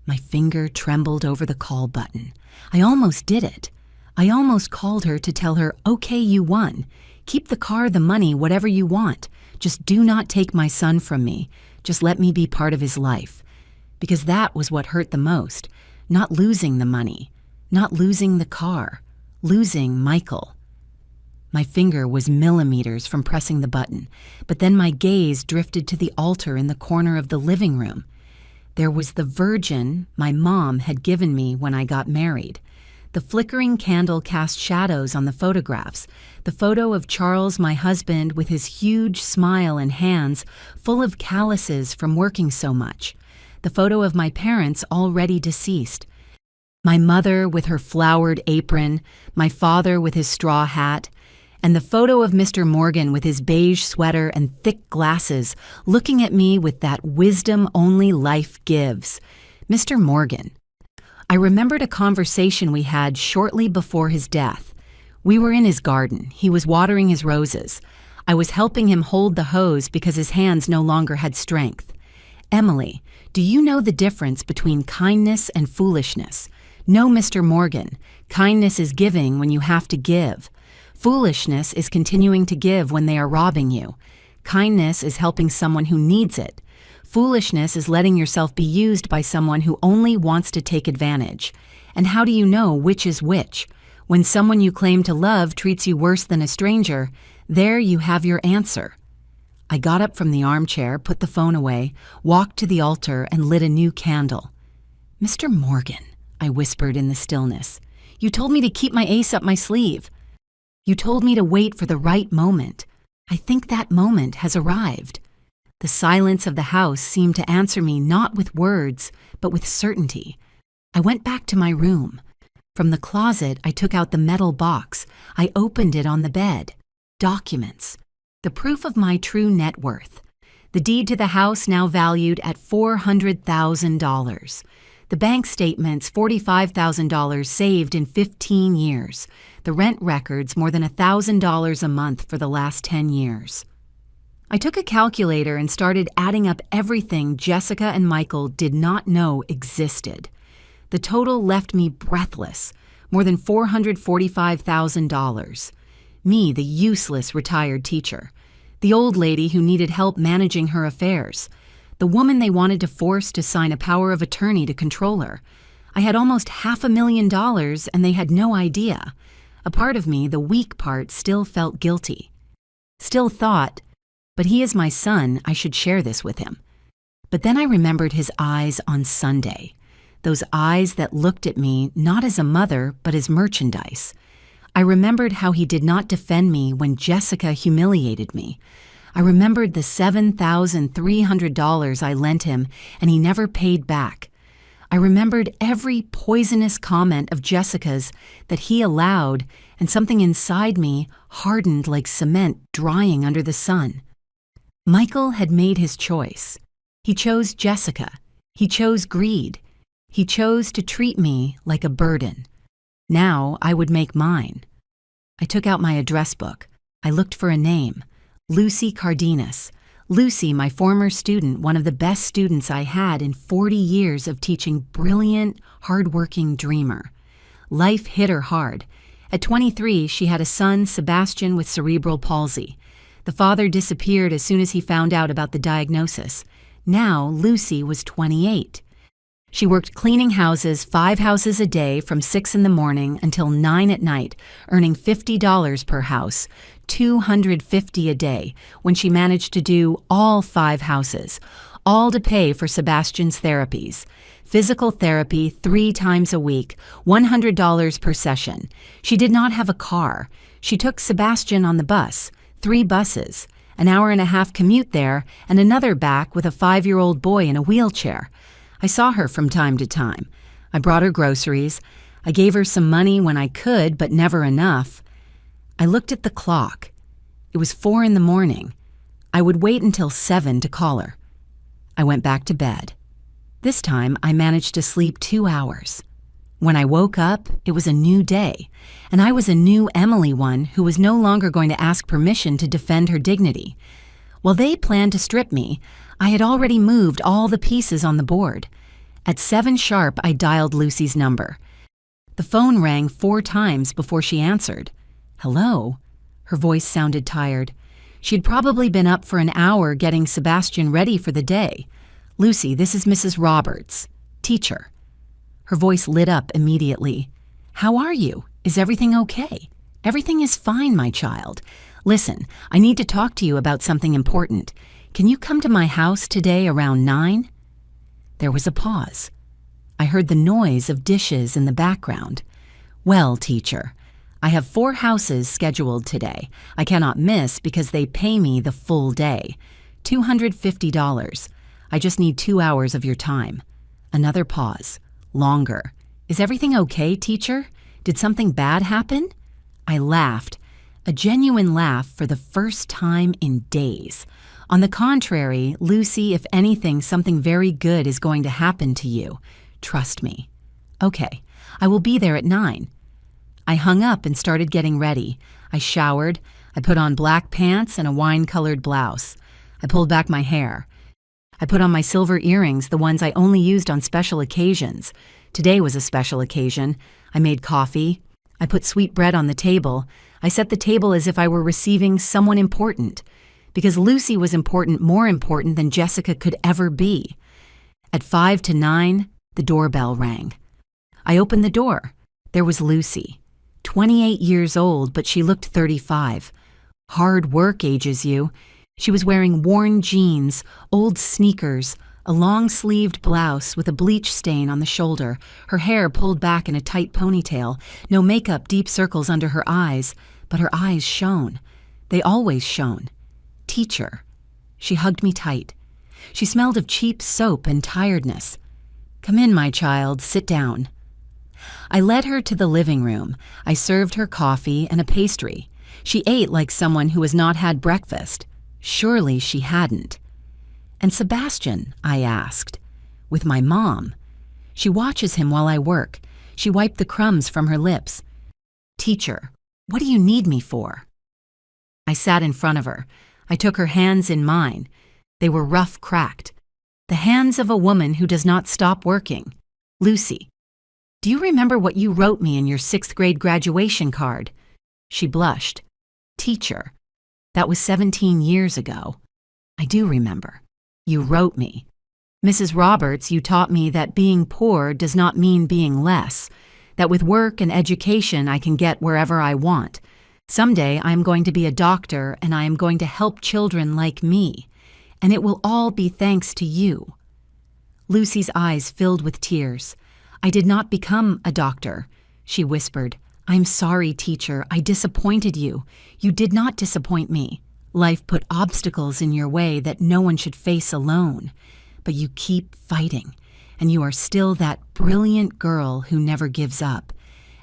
S1: My finger trembled over the call button. I almost did it. I almost called her to tell her, "Okay, you won. Keep the car, the money, whatever you want. Just do not take my son from me. Just let me be part of his life." Because that was what hurt the most. Not losing the money. Not losing the car. Losing Michael. My finger was millimeters from pressing the button, but then my gaze drifted to the altar in the corner of the living room. There was the Virgin my mom had given me when I got married. The flickering candle cast shadows on the photographs, the photo of Charles, my husband, with his huge smile and hands full of calluses from working so much, the photo of my parents already deceased, my mother with her flowered apron, my father with his straw hat, and the photo of Mr. Morgan with his beige sweater and thick glasses looking at me with that wisdom only life gives. Mr. Morgan. I remembered a conversation we had shortly before his death. We were in his garden. He was watering his roses. I was helping him hold the hose because his hands no longer had strength. "Emily, do you know the difference between kindness and foolishness? No, Mr. Morgan. Kindness is giving when you have to give. Foolishness is continuing to give when they are robbing you. Kindness is helping someone who needs it. Foolishness is letting yourself be used by someone who only wants to take advantage. And how do you know which is which? When someone you claim to love treats you worse than a stranger, there you have your answer." I got up from the armchair, put the phone away, walked to the altar, and lit a new candle. "Mr. Morgan," I whispered in the stillness, "you told me to keep my ace up my sleeve. You told me to wait for the right moment. I think that moment has arrived." The silence of the house seemed to answer me not with words, but with certainty. I went back to my room. From the closet, I took out the metal box. I opened it on the bed. Documents. The proof of my true net worth. The deed to the house now valued at $400,000. The bank statements, $45,000 saved in 15 years. The rent records, more than $1,000 a month for the last 10 years. I took a calculator and started adding up everything Jessica and Michael did not know existed. The total left me breathless, more than $445,000. Me, the useless retired teacher. The old lady who needed help managing her affairs. The woman they wanted to force to sign a power of attorney to control her. I had almost $500,000 and they had no idea. A part of me, the weak part, still felt guilty. Still thought, but he is my son, I should share this with him. But then I remembered his eyes on Sunday. Those eyes that looked at me not as a mother, but as merchandise. I remembered how he did not defend me when Jessica humiliated me. I remembered the $7,300 I lent him and he never paid back. I remembered every poisonous comment of Jessica's that he allowed, and something inside me hardened like cement drying under the sun. Michael had made his choice. He chose Jessica. He chose greed. He chose to treat me like a burden. Now I would make mine. I took out my address book. I looked for a name. Lucy Cardenas. Lucy, my former student, one of the best students I had in 40 years of teaching, brilliant, hardworking dreamer. Life hit her hard. At 23, she had a son, Sebastian, with cerebral palsy. The father disappeared as soon as he found out about the diagnosis. Now, Lucy was 28. She worked cleaning houses, 5 houses a day from 6 in the morning until 9 at night, earning $50 per house, $250 a day, when she managed to do all 5 houses, all to pay for Sebastian's therapies. Physical therapy 3 times a week, $100 per session. She did not have a car. She took Sebastian on the bus, 3 buses, an hour-and-a-half commute there, and another back with a 5-year-old boy in a wheelchair. I saw her from time to time. I brought her groceries. I gave her some money when I could, but never enough. I looked at the clock. It was 4 in the morning. I would wait until 7 to call her. I went back to bed. This time, I managed to sleep 2 hours. When I woke up, it was a new day, and I was a new Emily one who was no longer going to ask permission to defend her dignity. While they planned to strip me, I had already moved all the pieces on the board. At 7 sharp, I dialed Lucy's number. The phone rang 4 times before she answered. Hello? Her voice sounded tired. She'd probably been up for an hour getting Sebastian ready for the day. Lucy, this is Mrs. Roberts, teacher. Her voice lit up immediately. How are you? Is everything okay? Everything is fine, my child. Listen, I need to talk to you about something important. Can you come to my house today around 9? There was a pause. I heard the noise of dishes in the background. Well, teacher, I have 4 houses scheduled today. I cannot miss because they pay me the full day. $250. I just need 2 hours of your time. Another pause. Longer. Is everything okay, teacher? Did something bad happen? I laughed. A genuine laugh for the first time in days. On the contrary, Lucy, if anything, something very good is going to happen to you. Trust me. Okay, I will be there at 9. I hung up and started getting ready. I showered. I put on black pants and a wine-colored blouse. I pulled back my hair. I put on my silver earrings, the ones I only used on special occasions. Today was a special occasion. I made coffee. I put sweet bread on the table. I set the table as if I were receiving someone important. Because Lucy was important, more important than Jessica could ever be. At 5 to 9, the doorbell rang. I opened the door. There was Lucy. 28 years old, but she looked 35. Hard work ages you. She was wearing worn jeans, old sneakers, a long-sleeved blouse with a bleach stain on the shoulder, her hair pulled back in a tight ponytail, no makeup, deep circles under her eyes, but her eyes shone. They always shone. Teacher. She hugged me tight. She smelled of cheap soap and tiredness. Come in, my child, sit down. I led her to the living room. I served her coffee and a pastry. She ate like someone who has not had breakfast. Surely she hadn't. And Sebastian, I asked. With my mom. She watches him while I work. She wiped the crumbs from her lips. Teacher, what do you need me for? I sat in front of her. I took her hands in mine. They were rough, cracked. The hands of a woman who does not stop working. Lucy, do you remember what you wrote me in your 6th grade graduation card? She blushed. Teacher, that was 17 years ago. I do remember. You wrote me. Mrs. Roberts, you taught me that being poor does not mean being less, that with work and education I can get wherever I want. Someday I am going to be a doctor and I am going to help children like me, and it will all be thanks to you. Lucy's eyes filled with tears. I did not become a doctor, she whispered. I'm sorry, teacher. I disappointed you. You did not disappoint me. Life put obstacles in your way that no one should face alone. But you keep fighting, and you are still that brilliant girl who never gives up.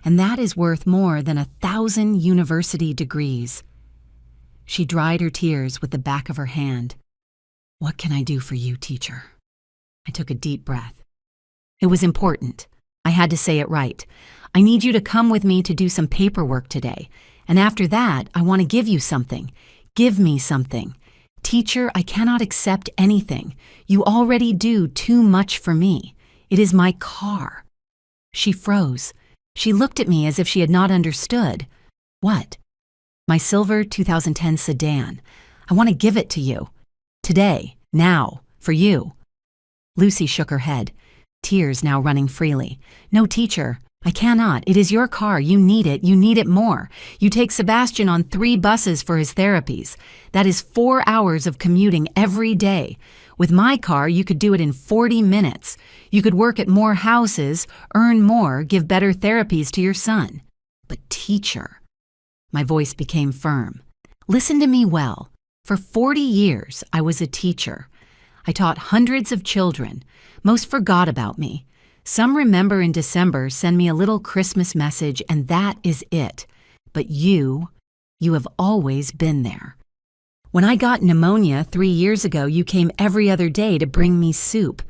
S1: And that is worth more than 1,000 university degrees. She dried her tears with the back of her hand. What can I do for you, teacher? I took a deep breath. It was important. I had to say it right. I need you to come with me to do some paperwork today. And after that, I want to give you something. Give me something. Teacher, I cannot accept anything. You already do too much for me. It is my car. She froze. She looked at me as if she had not understood. What? My silver 2010 sedan. I want to give it to you. Today, now, for you. Lucy shook her head, tears now running freely. No, teacher, I cannot. It is your car. You need it. You need it more. You take Sebastian on 3 buses for his therapies. That is 4 hours of commuting every day. With my car, you could do it in 40 minutes. You could work at more houses, earn more, give better therapies to your son. But teacher, my voice became firm. Listen to me well. For 40 years, I was a teacher. I taught hundreds of children. Most forgot about me. Some remember in December, send me a little Christmas message, and that is it. But you have always been there. When I got pneumonia 3 years ago, you came every other day to bring me soup.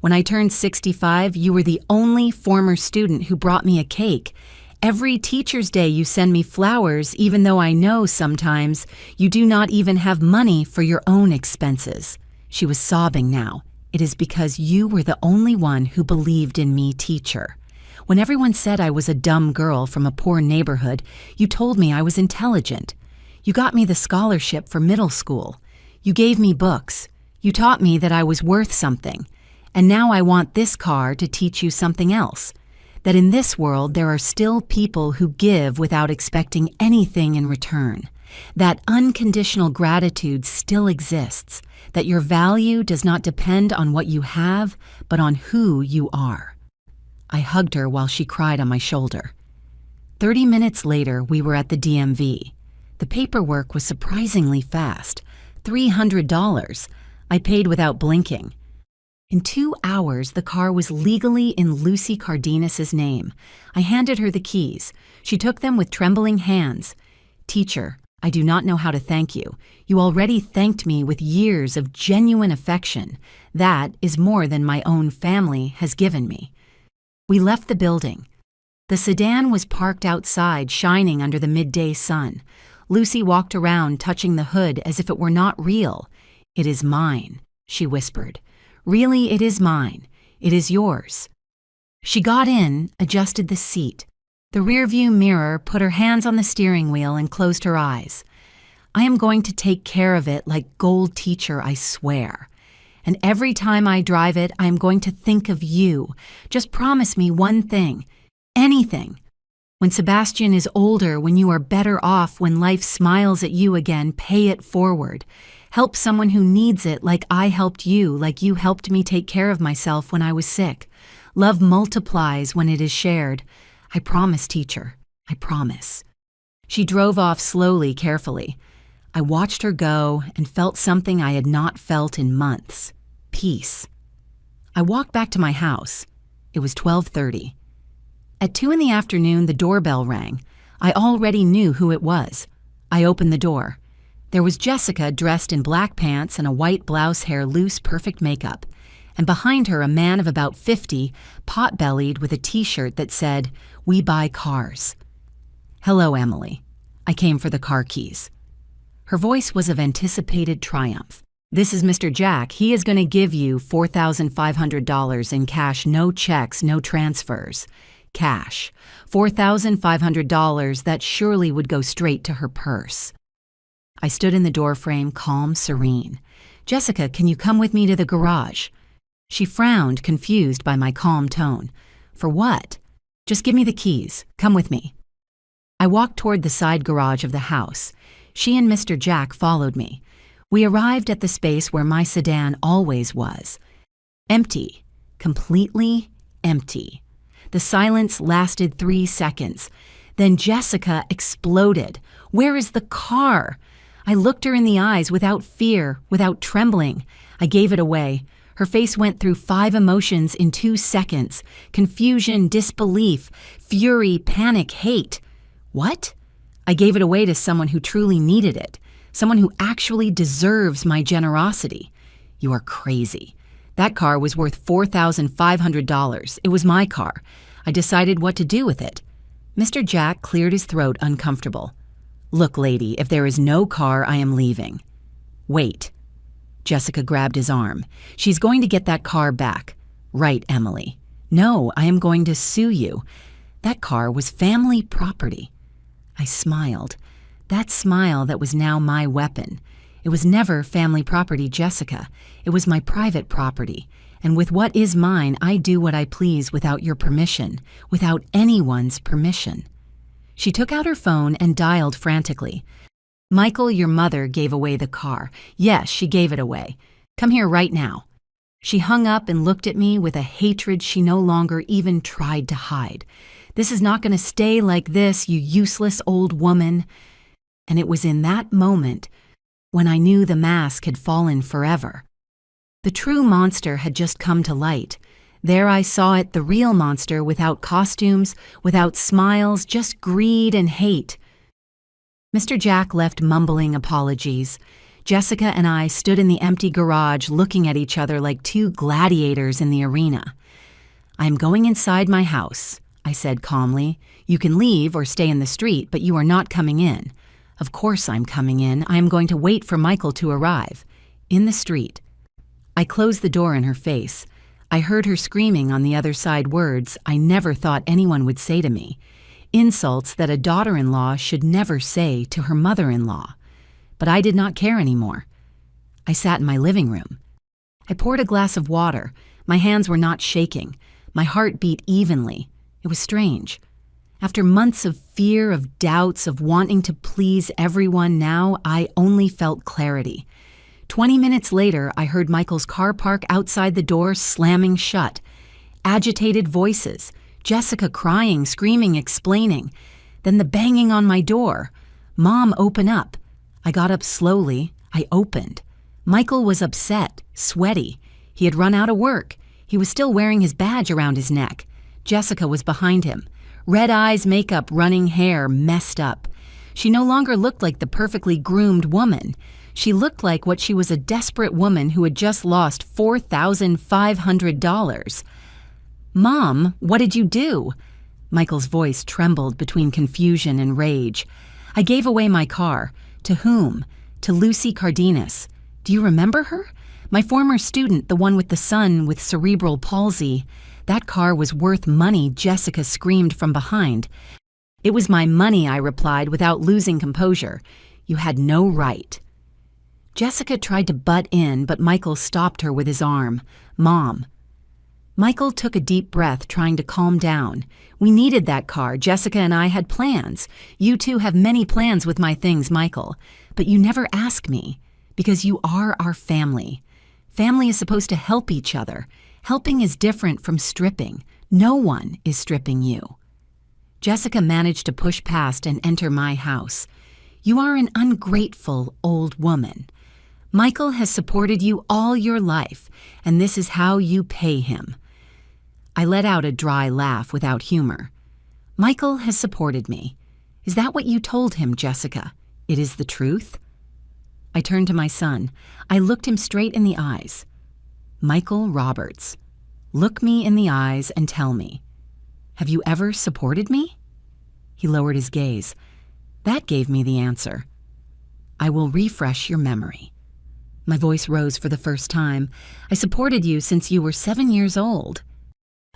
S1: When I turned 65, you were the only former student who brought me a cake. Every Teacher's Day you send me flowers, even though I know sometimes you do not even have money for your own expenses." She was sobbing now. "It is because you were the only one who believed in me, teacher. When everyone said I was a dumb girl from a poor neighborhood, you told me I was intelligent. You got me the scholarship for middle school. You gave me books. You taught me that I was worth something. And now I want this car to teach you something else. That in this world there are still people who give without expecting anything in return. That unconditional gratitude still exists. That your value does not depend on what you have, but on who you are." I hugged her while she cried on my shoulder. 30 minutes later, we were at the DMV. The paperwork was surprisingly fast. $300. I paid without blinking. In 2 hours, the car was legally in Lucy Cardenas's name. I handed her the keys. She took them with trembling hands. "Teacher, I do not know how to thank you. You already thanked me with years of genuine affection. That is more than my own family has given me." We left the building. The sedan was parked outside, shining under the midday sun. Lucy walked around, touching the hood as if it were not real. "It is mine," she whispered. "Really, it is mine. It is yours." She got in, adjusted the seat. The rearview mirror, put her hands on the steering wheel and closed her eyes. "I am going to take care of it like gold, teacher, I swear. And every time I drive it, I am going to think of you. Just promise me one thing. Anything. When Sebastian is older, when you are better off, when life smiles at you again, pay it forward. Help someone who needs it like I helped you, like you helped me take care of myself when I was sick. Love multiplies when it is shared. I promise, teacher. I promise." She drove off slowly, carefully. I watched her go and felt something I had not felt in months. Peace. I walked back to my house. It was 12:30. At 2 in the afternoon, the doorbell rang. I already knew who it was. I opened the door. There was Jessica dressed in black pants and a white blouse, hair loose, perfect makeup. And behind her, a man of about 50, pot-bellied with a T-shirt that said, "We buy cars." "Hello, Emily. I came for the car keys." Her voice was of anticipated triumph. "This is Mr. Jack. He is going to give you $4,500 in cash, no checks, no transfers. Cash. $4,500 that surely would go straight to her purse." I stood in the doorframe, calm, serene. "Jessica, can you come with me to the garage?" She frowned, confused by my calm tone. "For what?" "Just give me the keys. Come with me." I walked toward the side garage of the house. She and Mr. Jack followed me. We arrived at the space where my sedan always was. Empty. Completely empty. The silence lasted 3 seconds. Then Jessica exploded. "Where is the car?" I looked her in the eyes without fear, without trembling. I gave it away. Her face went through 5 emotions in 2 seconds. Confusion, disbelief, fury, panic, hate. What? I gave it away to someone who truly needed it. Someone who actually deserves my generosity. You are crazy. That car was worth $4,500. It was my car. I decided what to do with it. Mr. Jack cleared his throat, uncomfortable. "Look, lady, if there is no car, I am leaving." "Wait." Jessica grabbed his arm. "She's going to get that car back." "Right, Emily." "No, I am going to sue you. That car was family property." I smiled. That smile that was now my weapon. It was never family property, Jessica. It was my private property. And with what is mine, I do what I please without your permission, without anyone's permission. She took out her phone and dialed frantically. "Michael, your mother gave away the car. Yes, she gave it away. Come here right now." She hung up and looked at me with a hatred she no longer even tried to hide. "This is not going to stay like this, you useless old woman." And it was in that moment when I knew the mask had fallen forever. The true monster had just come to light. There I saw it, the real monster, without costumes, without smiles, just greed and hate. Mr. Jack left mumbling apologies. Jessica and I stood in the empty garage looking at each other like two gladiators in the arena. "I'm going inside my house," I said calmly. "You can leave or stay in the street, but you are not coming in." "Of course I'm coming in. I am going to wait for Michael to arrive." "In the street." I closed the door in her face. I heard her screaming on the other side words I never thought anyone would say to me. Insults that a daughter-in-law should never say to her mother-in-law. But I did not care anymore. I sat in my living room. I poured a glass of water. My hands were not shaking. My heart beat evenly. It was strange. After months of fear, of doubts, of wanting to please everyone, now I only felt clarity. 20 minutes later, I heard Michael's car park outside the door slamming shut. Agitated voices, Jessica crying, screaming, explaining. Then the banging on my door. "Mom, open up." I got up slowly. I opened. Michael was upset, sweaty. He had run out of work. He was still wearing his badge around his neck. Jessica was behind him. Red eyes, makeup, running hair, messed up. She no longer looked like the perfectly groomed woman. She looked like what she was, a desperate woman who had just lost $4,500. "Mom, what did you do?" Michael's voice trembled between confusion and rage. "I gave away my car." "To whom?" "To Lucy Cardenas. Do you remember her? My former student, the one with the son with cerebral palsy. That car was worth money," Jessica screamed from behind. "It was my money," I replied without losing composure. "You had no right." Jessica tried to butt in, but Michael stopped her with his arm. "Mom." Michael took a deep breath, trying to calm down. "We needed that car. Jessica and I had plans. You two have many plans with my things, Michael. But you never ask me, because you are our family. Family is supposed to help each other. Helping is different from stripping. No one is stripping you." Jessica managed to push past and enter my house. "You are an ungrateful old woman. Michael has supported you all your life, and this is how you pay him." I let out a dry laugh without humor. "Michael has supported me. Is that what you told him, Jessica? It is the truth?" I turned to my son. I looked him straight in the eyes. "Michael Roberts, look me in the eyes and tell me, have you ever supported me?" He lowered his gaze. That gave me the answer. "I will refresh your memory." My voice rose for the first time. "I supported you since you were 7 years old.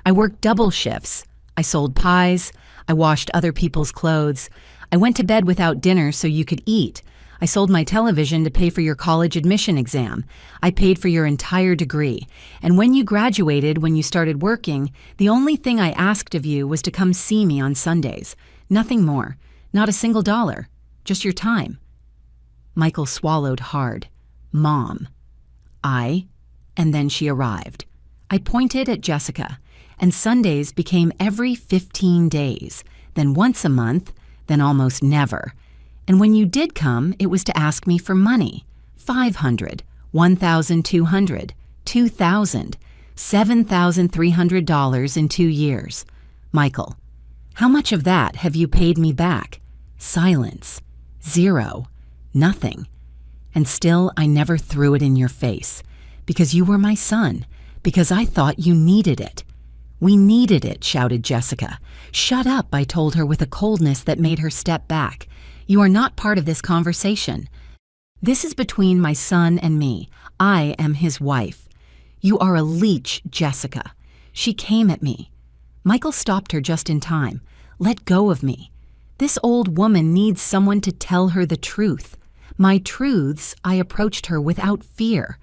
S1: I worked double shifts. I sold pies. I washed other people's clothes. I went to bed without dinner so you could eat. I sold my television to pay for your college admission exam. I paid for your entire degree. And when you graduated, when you started working, the only thing I asked of you was to come see me on Sundays. Nothing more. Not a single dollar. Just your time." Michael swallowed hard. "Mom." And then she arrived. I pointed at Jessica. And Sundays became every 15 days, then once a month, then almost never. And when you did come, it was to ask me for money. $500, $1,200, $2,000, $7,300 in 2 years. "Michael, how much of that have you paid me back?" Silence. Zero. Nothing. And still I never threw it in your face. Because you were my son. Because I thought you needed it. "We needed it," shouted Jessica. "Shut up," I told her with a coldness that made her step back. "You are not part of this conversation. This is between my son and me. I am his wife. You are a leech, Jessica." She came at me. Michael stopped her just in time. "Let go of me. This old woman needs someone to tell her the truth." My truths, I approached her without fear.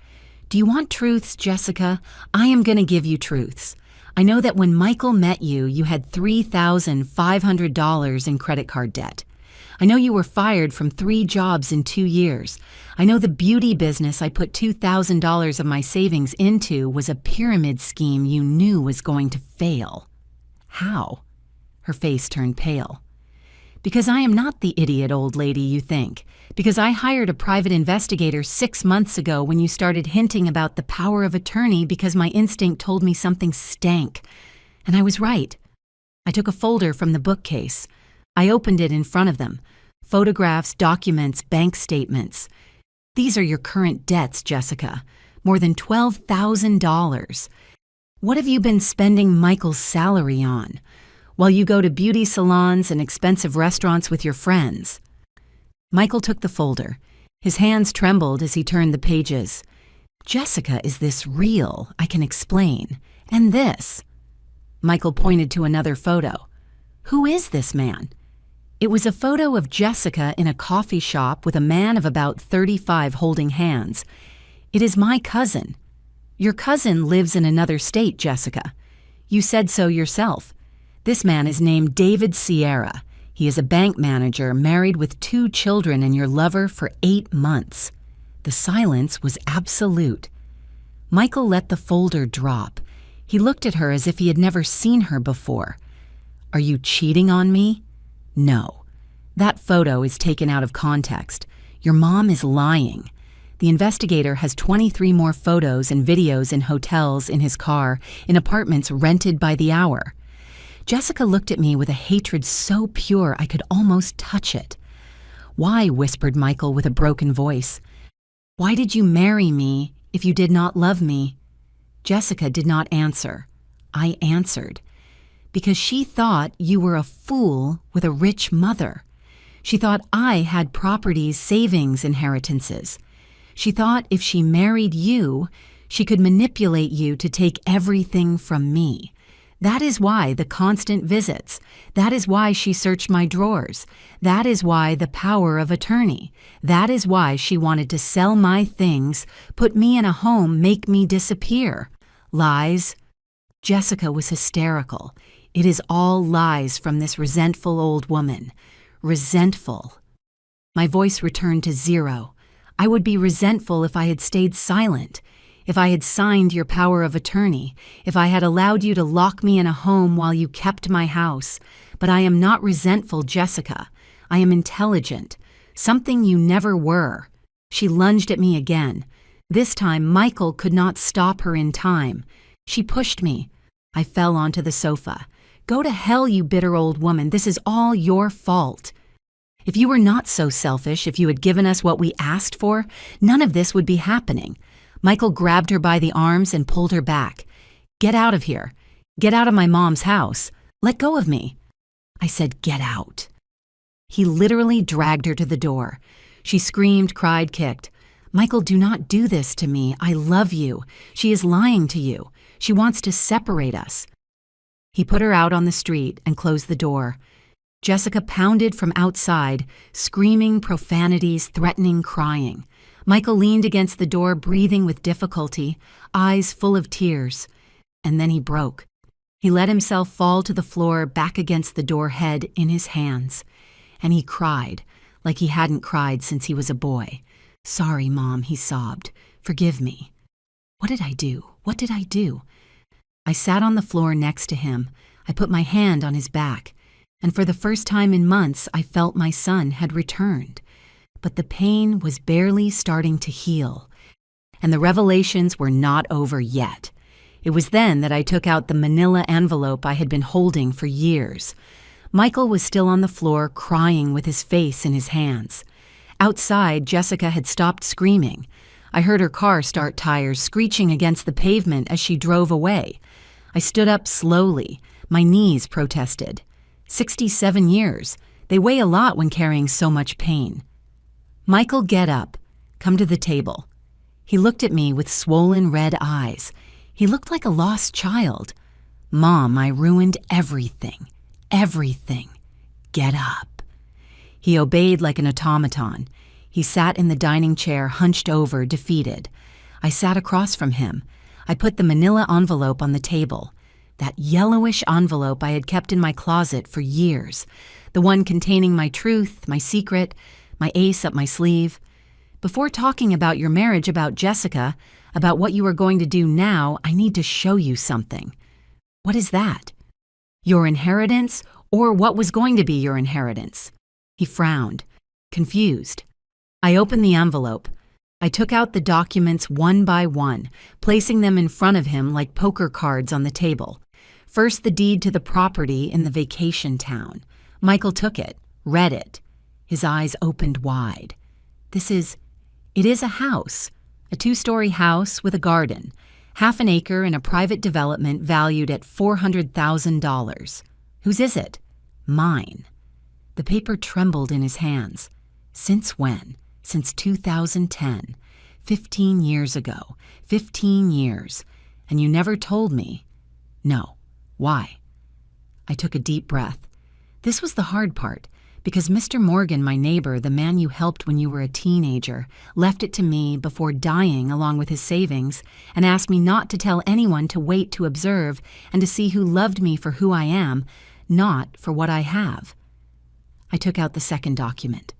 S1: "Do you want truths, Jessica? I am going to give you truths. I know that when Michael met you, you had $3,500 in credit card debt. I know you were fired from 3 jobs in 2 years. I know the beauty business I put $2,000 of my savings into was a pyramid scheme you knew was going to fail." "How?" Her face turned pale. "Because I am not the idiot old lady you think. Because I hired a private investigator 6 months ago when you started hinting about the power of attorney because my instinct told me something stank. And I was right. I took a folder from the bookcase. I opened it in front of them. Photographs, documents, bank statements. These are your current debts, Jessica. More than $12,000. What have you been spending Michael's salary on? While you go to beauty salons and expensive restaurants with your friends." Michael took the folder. His hands trembled as he turned the pages. "Jessica, is this real? I can explain. And this." Michael pointed to another photo. "Who is this man?" It was a photo of Jessica in a coffee shop with a man of about 35 holding hands. "It is my cousin." "Your cousin lives in another state, Jessica. You said so yourself. This man is named David Sierra. He is a bank manager, married with 2 children and your lover for 8 months." The silence was absolute. Michael let the folder drop. He looked at her as if he had never seen her before. "Are you cheating on me?" "No. That photo is taken out of context. Your mom is lying." The investigator has 23 more photos and videos in hotels, in his car, in apartments rented by the hour. Jessica looked at me with a hatred so pure I could almost touch it. "Why?" whispered Michael with a broken voice. "Why did you marry me if you did not love me?" Jessica did not answer. I answered. "Because she thought you were a fool with a rich mother. She thought I had properties, savings, inheritances. She thought if she married you, she could manipulate you to take everything from me. That is why the constant visits. That is why she searched my drawers. That is why the power of attorney. That is why she wanted to sell my things, put me in a home, make me disappear. Lies." Jessica was hysterical. "It is all lies from this resentful old woman. Resentful." My voice returned to 0. I would be resentful if I had stayed silent, if I had signed your power of attorney, if I had allowed you to lock me in a home while you kept my house. But I am not resentful, Jessica. I am intelligent, something you never were. She lunged at me again. This time, Michael could not stop her in time. She pushed me. I fell onto the sofa. "Go to hell, you bitter old woman. This is all your fault. If you were not so selfish, if you had given us what we asked for, none of this would be happening." Michael grabbed her by the arms and pulled her back. "Get out of here. Get out of my mom's house. Let go of me." I said, "Get out." He literally dragged her to the door. She screamed, cried, kicked. "Michael, do not do this to me. I love you. She is lying to you. She wants to separate us." He put her out on the street and closed the door. Jessica pounded from outside, screaming profanities, threatening, crying. Michael leaned against the door, breathing with difficulty, eyes full of tears. And then he broke. He let himself fall to the floor, back against the door head in his hands. And he cried, like he hadn't cried since he was a boy. "Sorry, Mom," he sobbed. "Forgive me." What did I do? What did I do? I sat on the floor next to him. I put my hand on his back. And for the first time in months, I felt my son had returned. But the pain was barely starting to heal. And the revelations were not over yet. It was then that I took out the manila envelope I had been holding for years. Michael was still on the floor, crying with his face in his hands. Outside, Jessica had stopped screaming. I heard her car start tires screeching against the pavement as she drove away. I stood up slowly. My knees protested. 67 years. They weigh a lot when carrying so much pain. "Michael, get up. Come to the table." He looked at me with swollen red eyes. He looked like a lost child. "Mom, I ruined everything. Everything. Get up." He obeyed like an automaton. He sat in the dining chair, hunched over, defeated. I sat across from him. I put the manila envelope on the table. That yellowish envelope I had kept in my closet for years. The one containing my truth, my secret, my ace up my sleeve. "Before talking about your marriage, about Jessica, about what you are going to do now, I need to show you something." "What is that?" "Your inheritance, or what was going to be your inheritance." He frowned, confused. I opened the envelope. I took out the documents one by one, placing them in front of him like poker cards on the table. First, the deed to the property in the vacation town. Michael took it, read it. His eyes opened wide. This is It is a house, a 2-story house with a garden, half an acre in a private development valued at $400,000. Whose is it? Mine. The paper trembled in his hands. Since when? Since 2010. 15 years ago. 15 years. And you never told me. No. Why? I took a deep breath. This was the hard part, because Mr. Morgan, my neighbor, the man you helped when you were a teenager, left it to me before dying along with his savings and asked me not to tell anyone, to wait to observe and to see who loved me for who I am, not for what I have. I took out the second document.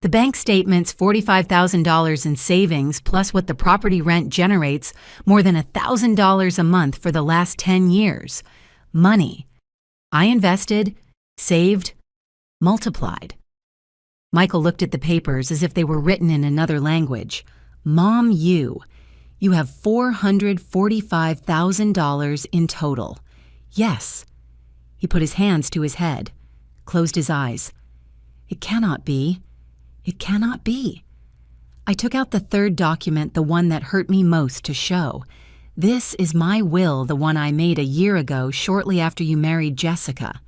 S1: The bank statement's $45,000 in savings plus what the property rent generates, more than $1,000 a month for the last 10 years. Money. I invested, saved, multiplied. Michael looked at the papers as if they were written in another language. Mom, you have $445,000 in total. Yes. He put his hands to his head, closed his eyes. It cannot be. It cannot be. I took out the third document, the one that hurt me most, to show. This is my will, the one I made a year ago, shortly after you married Jessica.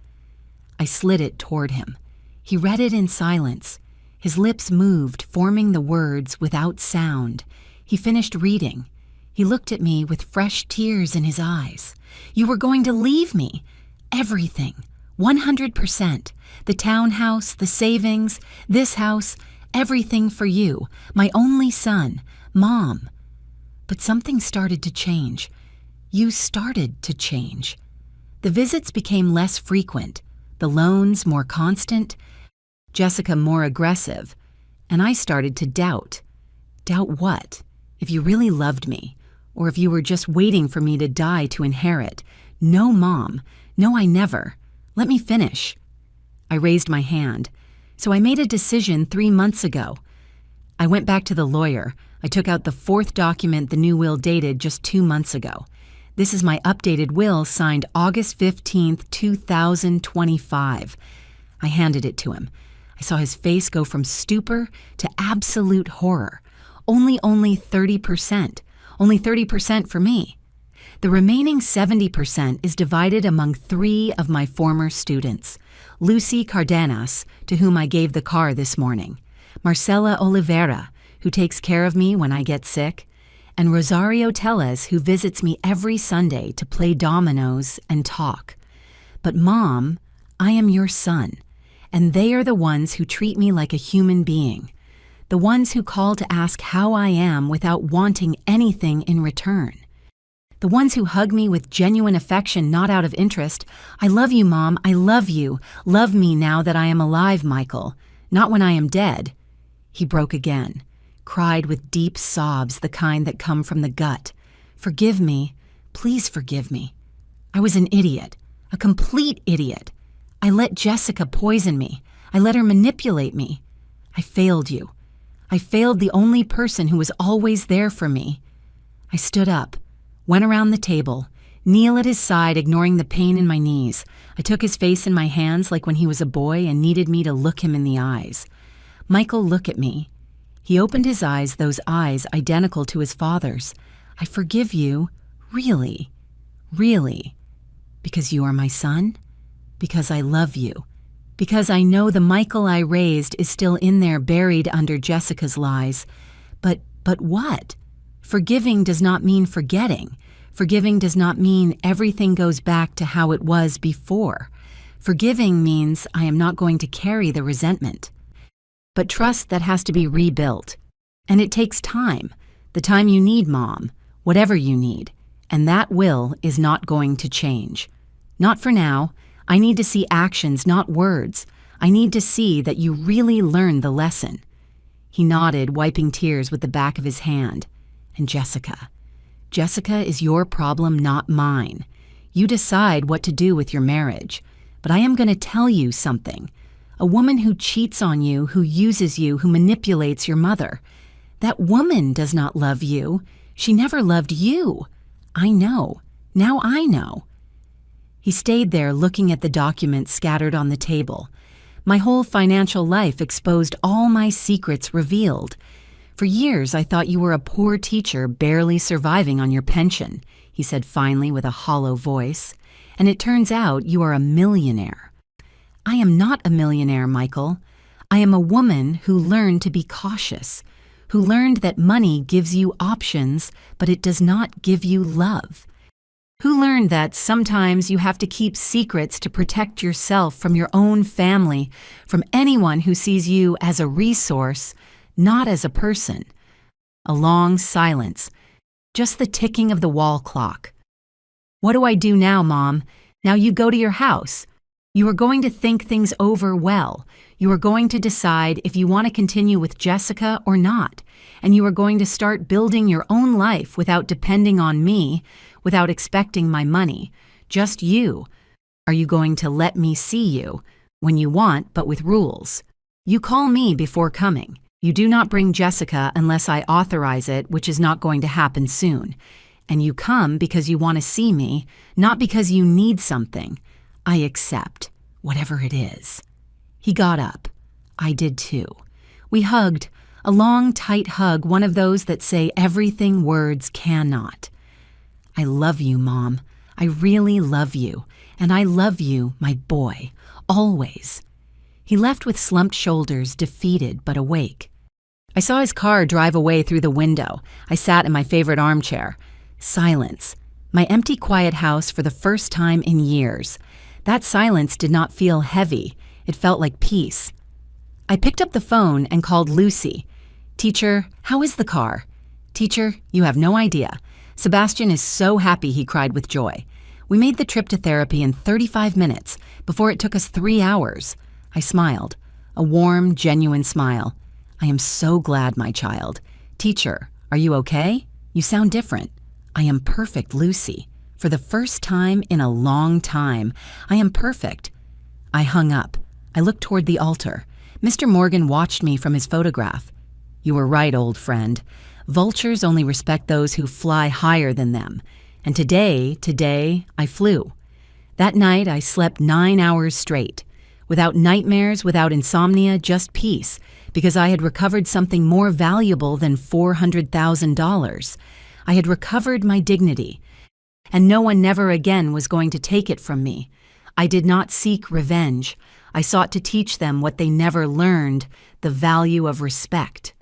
S1: I slid it toward him. He read it in silence. His lips moved, forming the words without sound. He finished reading. He looked at me with fresh tears in his eyes. You were going to leave me. Everything. 100%. The townhouse, the savings, this house, everything for you, my only son, Mom. But something started to change. You started to change. The visits became less frequent, the loans more constant, Jessica more aggressive, and I started to doubt. Doubt what? If you really loved me, or if you were just waiting for me to die to inherit. No, Mom. No, I never. Let me finish. I raised my hand. So I made a decision 3 months ago. I went back to the lawyer. I took out the fourth document, the new will dated just 2 months ago. This is my updated will signed August 15th, 2025. I handed it to him. I saw his face go from stupor to absolute horror. Only 30%. Only 30% for me. The remaining 70% is divided among 3 of my former students. Lucy Cardenas, to whom I gave the car this morning. Marcela Oliveira, who takes care of me when I get sick. And Rosario Tellez, who visits me every Sunday to play dominoes and talk. But Mom, I am your son, and they are the ones who treat me like a human being. The ones who call to ask how I am without wanting anything in return. The ones who hug me with genuine affection, not out of interest. I love you, Mom. I love you. Love me now that I am alive, Michael. Not when I am dead. He broke again, cried with deep sobs, the kind that come from the gut. Forgive me. Please forgive me. I was an idiot. A complete idiot. I let Jessica poison me. I let her manipulate me. I failed you. I failed the only person who was always there for me. I stood up. Went around the table, kneel at his side, ignoring the pain in my knees. I took his face in my hands like when he was a boy and needed me to look him in the eyes. Michael, look at me. He opened his eyes, those eyes identical to his father's. I forgive you, really, really. Because you are my son? Because I love you. Because I know the Michael I raised is still in there buried under Jessica's lies. But what? Forgiving does not mean forgetting. Forgiving does not mean everything goes back to how it was before. Forgiving means I am not going to carry the resentment. But trust that has to be rebuilt. And it takes time. The time you need, Mom. Whatever you need. And that will is not going to change. Not for now. I need to see actions, not words. I need to see that you really learned the lesson. He nodded, wiping tears with the back of his hand. And Jessica. Jessica is your problem, not mine. You decide what to do with your marriage. But I am going to tell you something. A woman who cheats on you, who uses you, who manipulates your mother. That woman does not love you. She never loved you. I know. Now I know. He stayed there looking at the documents scattered on the table. My whole financial life exposed, all my secrets revealed. For years, I thought you were a poor teacher barely surviving on your pension, he said finally with a hollow voice. And it turns out you are a millionaire. I am not a millionaire, Michael. I am a woman who learned to be cautious, who learned that money gives you options, but it does not give you love. Who learned that sometimes you have to keep secrets to protect yourself from your own family, from anyone who sees you as a resource, not as a person. A long silence, just the ticking of the wall clock. What do I do now, Mom? Now you go to your house. You are going to think things over well. You are going to decide if you want to continue with Jessica or not. And you are going to start building your own life without depending on me, without expecting my money. Just you. Are you going to let me see you? When you want, but with rules. You call me before coming. You do not bring Jessica unless I authorize it, which is not going to happen soon. And you come because you want to see me, not because you need something. I accept, whatever it is. He got up. I did too. We hugged, a long, tight hug, one of those that say everything words cannot. I love you, Mom. I really love you. And I love you, my boy, always. He left with slumped shoulders, defeated but awake. I saw his car drive away through the window. I sat in my favorite armchair. Silence. My empty, quiet house for the first time in years. That silence did not feel heavy. It felt like peace. I picked up the phone and called Lucy. Teacher, how is the car? Teacher, you have no idea. Sebastian is so happy, he cried with joy. We made the trip to therapy in 35 minutes before it took us 3 hours. I smiled. A warm, genuine smile. I am so glad, my child. Teacher, are you okay? You sound different. I am perfect, Lucy. For the first time in a long time, I am perfect. I hung up. I looked toward the altar. Mr. Morgan watched me from his photograph. You were right, old friend. Vultures only respect those who fly higher than them. And today, I flew. That night, I slept 9 hours straight. Without nightmares, without insomnia, just peace, because I had recovered something more valuable than $400,000. I had recovered my dignity, and no one never again was going to take it from me. I did not seek revenge. I sought to teach them what they never learned, the value of respect.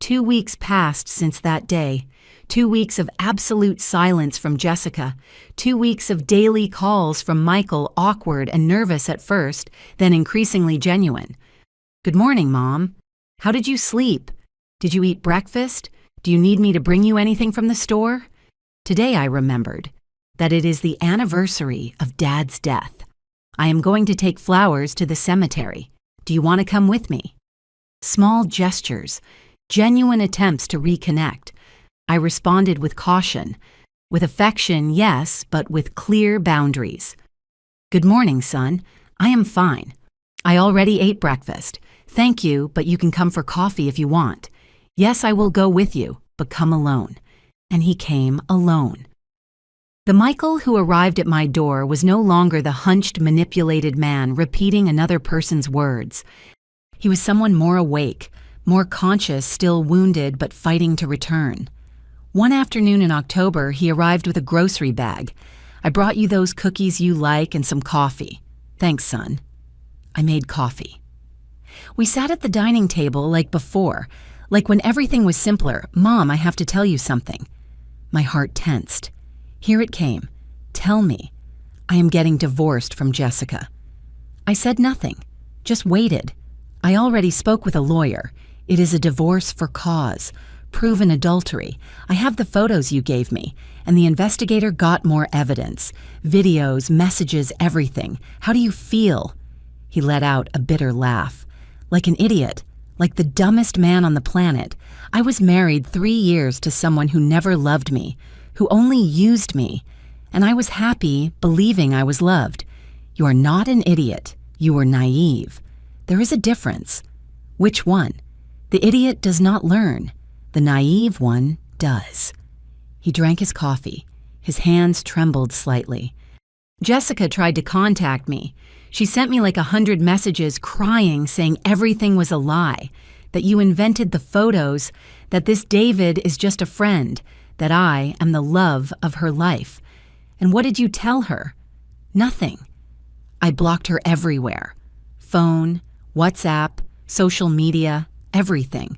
S1: 2 weeks passed since that day. 2 weeks of absolute silence from Jessica. 2 weeks of daily calls from Michael, awkward and nervous at first, then increasingly genuine. Good morning, Mom. How did you sleep? Did you eat breakfast? Do you need me to bring you anything from the store? Today I remembered that it is the anniversary of Dad's death. I am going to take flowers to the cemetery. Do you want to come with me? Small gestures, genuine attempts to reconnect. I responded with caution. With affection, yes, but with clear boundaries. Good morning, son. I am fine. I already ate breakfast. Thank you, but you can come for coffee if you want. Yes, I will go with you, but come alone. And he came alone. The Michael who arrived at my door was no longer the hunched, manipulated man repeating another person's words. He was someone more awake, more conscious, still wounded, but fighting to return. One afternoon in October, he arrived with a grocery bag. I brought you those cookies you like and some coffee. Thanks, son. I made coffee. We sat at the dining table like before, like when everything was simpler. Mom, I have to tell you something. My heart tensed. Here it came. Tell me. I am getting divorced from Jessica. I said nothing, just waited. I already spoke with a lawyer. It is a divorce for cause, proven adultery. I have the photos you gave me, and the investigator got more evidence. Videos, messages, everything. How do you feel? He let out a bitter laugh. Like an idiot. Like the dumbest man on the planet. I was married 3 years to someone who never loved me, who only used me, and I was happy believing I was loved. You are not an idiot. You were naive. There is a difference. Which one? The idiot does not learn. The naive one does. He drank his coffee. His hands trembled slightly. Jessica tried to contact me. She sent me like 100 messages crying, saying everything was a lie. that you invented the photos, that this David is just a friend, that I am the love of her life. And what did you tell her? Nothing. I blocked her everywhere. Phone, WhatsApp, social media, everything.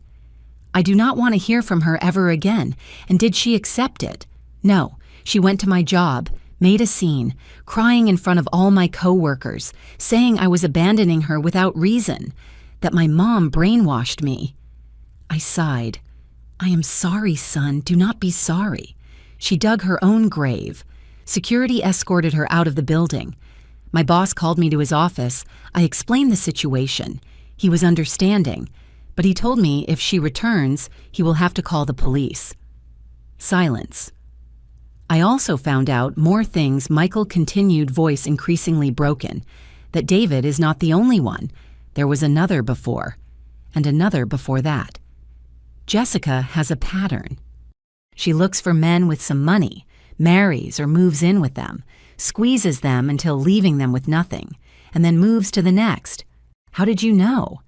S1: I do not want to hear from her ever again. And did she accept it? No. She went to my job, made a scene, crying in front of all my coworkers, saying I was abandoning her without reason, that my mom brainwashed me. I sighed. I am sorry, son. Do not be sorry. She dug her own grave. Security escorted her out of the building. My boss called me to his office. I explained the situation. He was understanding, but he told me if she returns, he will have to call the police. Silence. I also found out more things. Michael continued, voice increasingly broken, that David is not the only one. There was another before, and another before that. Jessica has a pattern. She looks for men with some money, marries or moves in with them, squeezes them until leaving them with nothing, and then moves to the next. How did you know?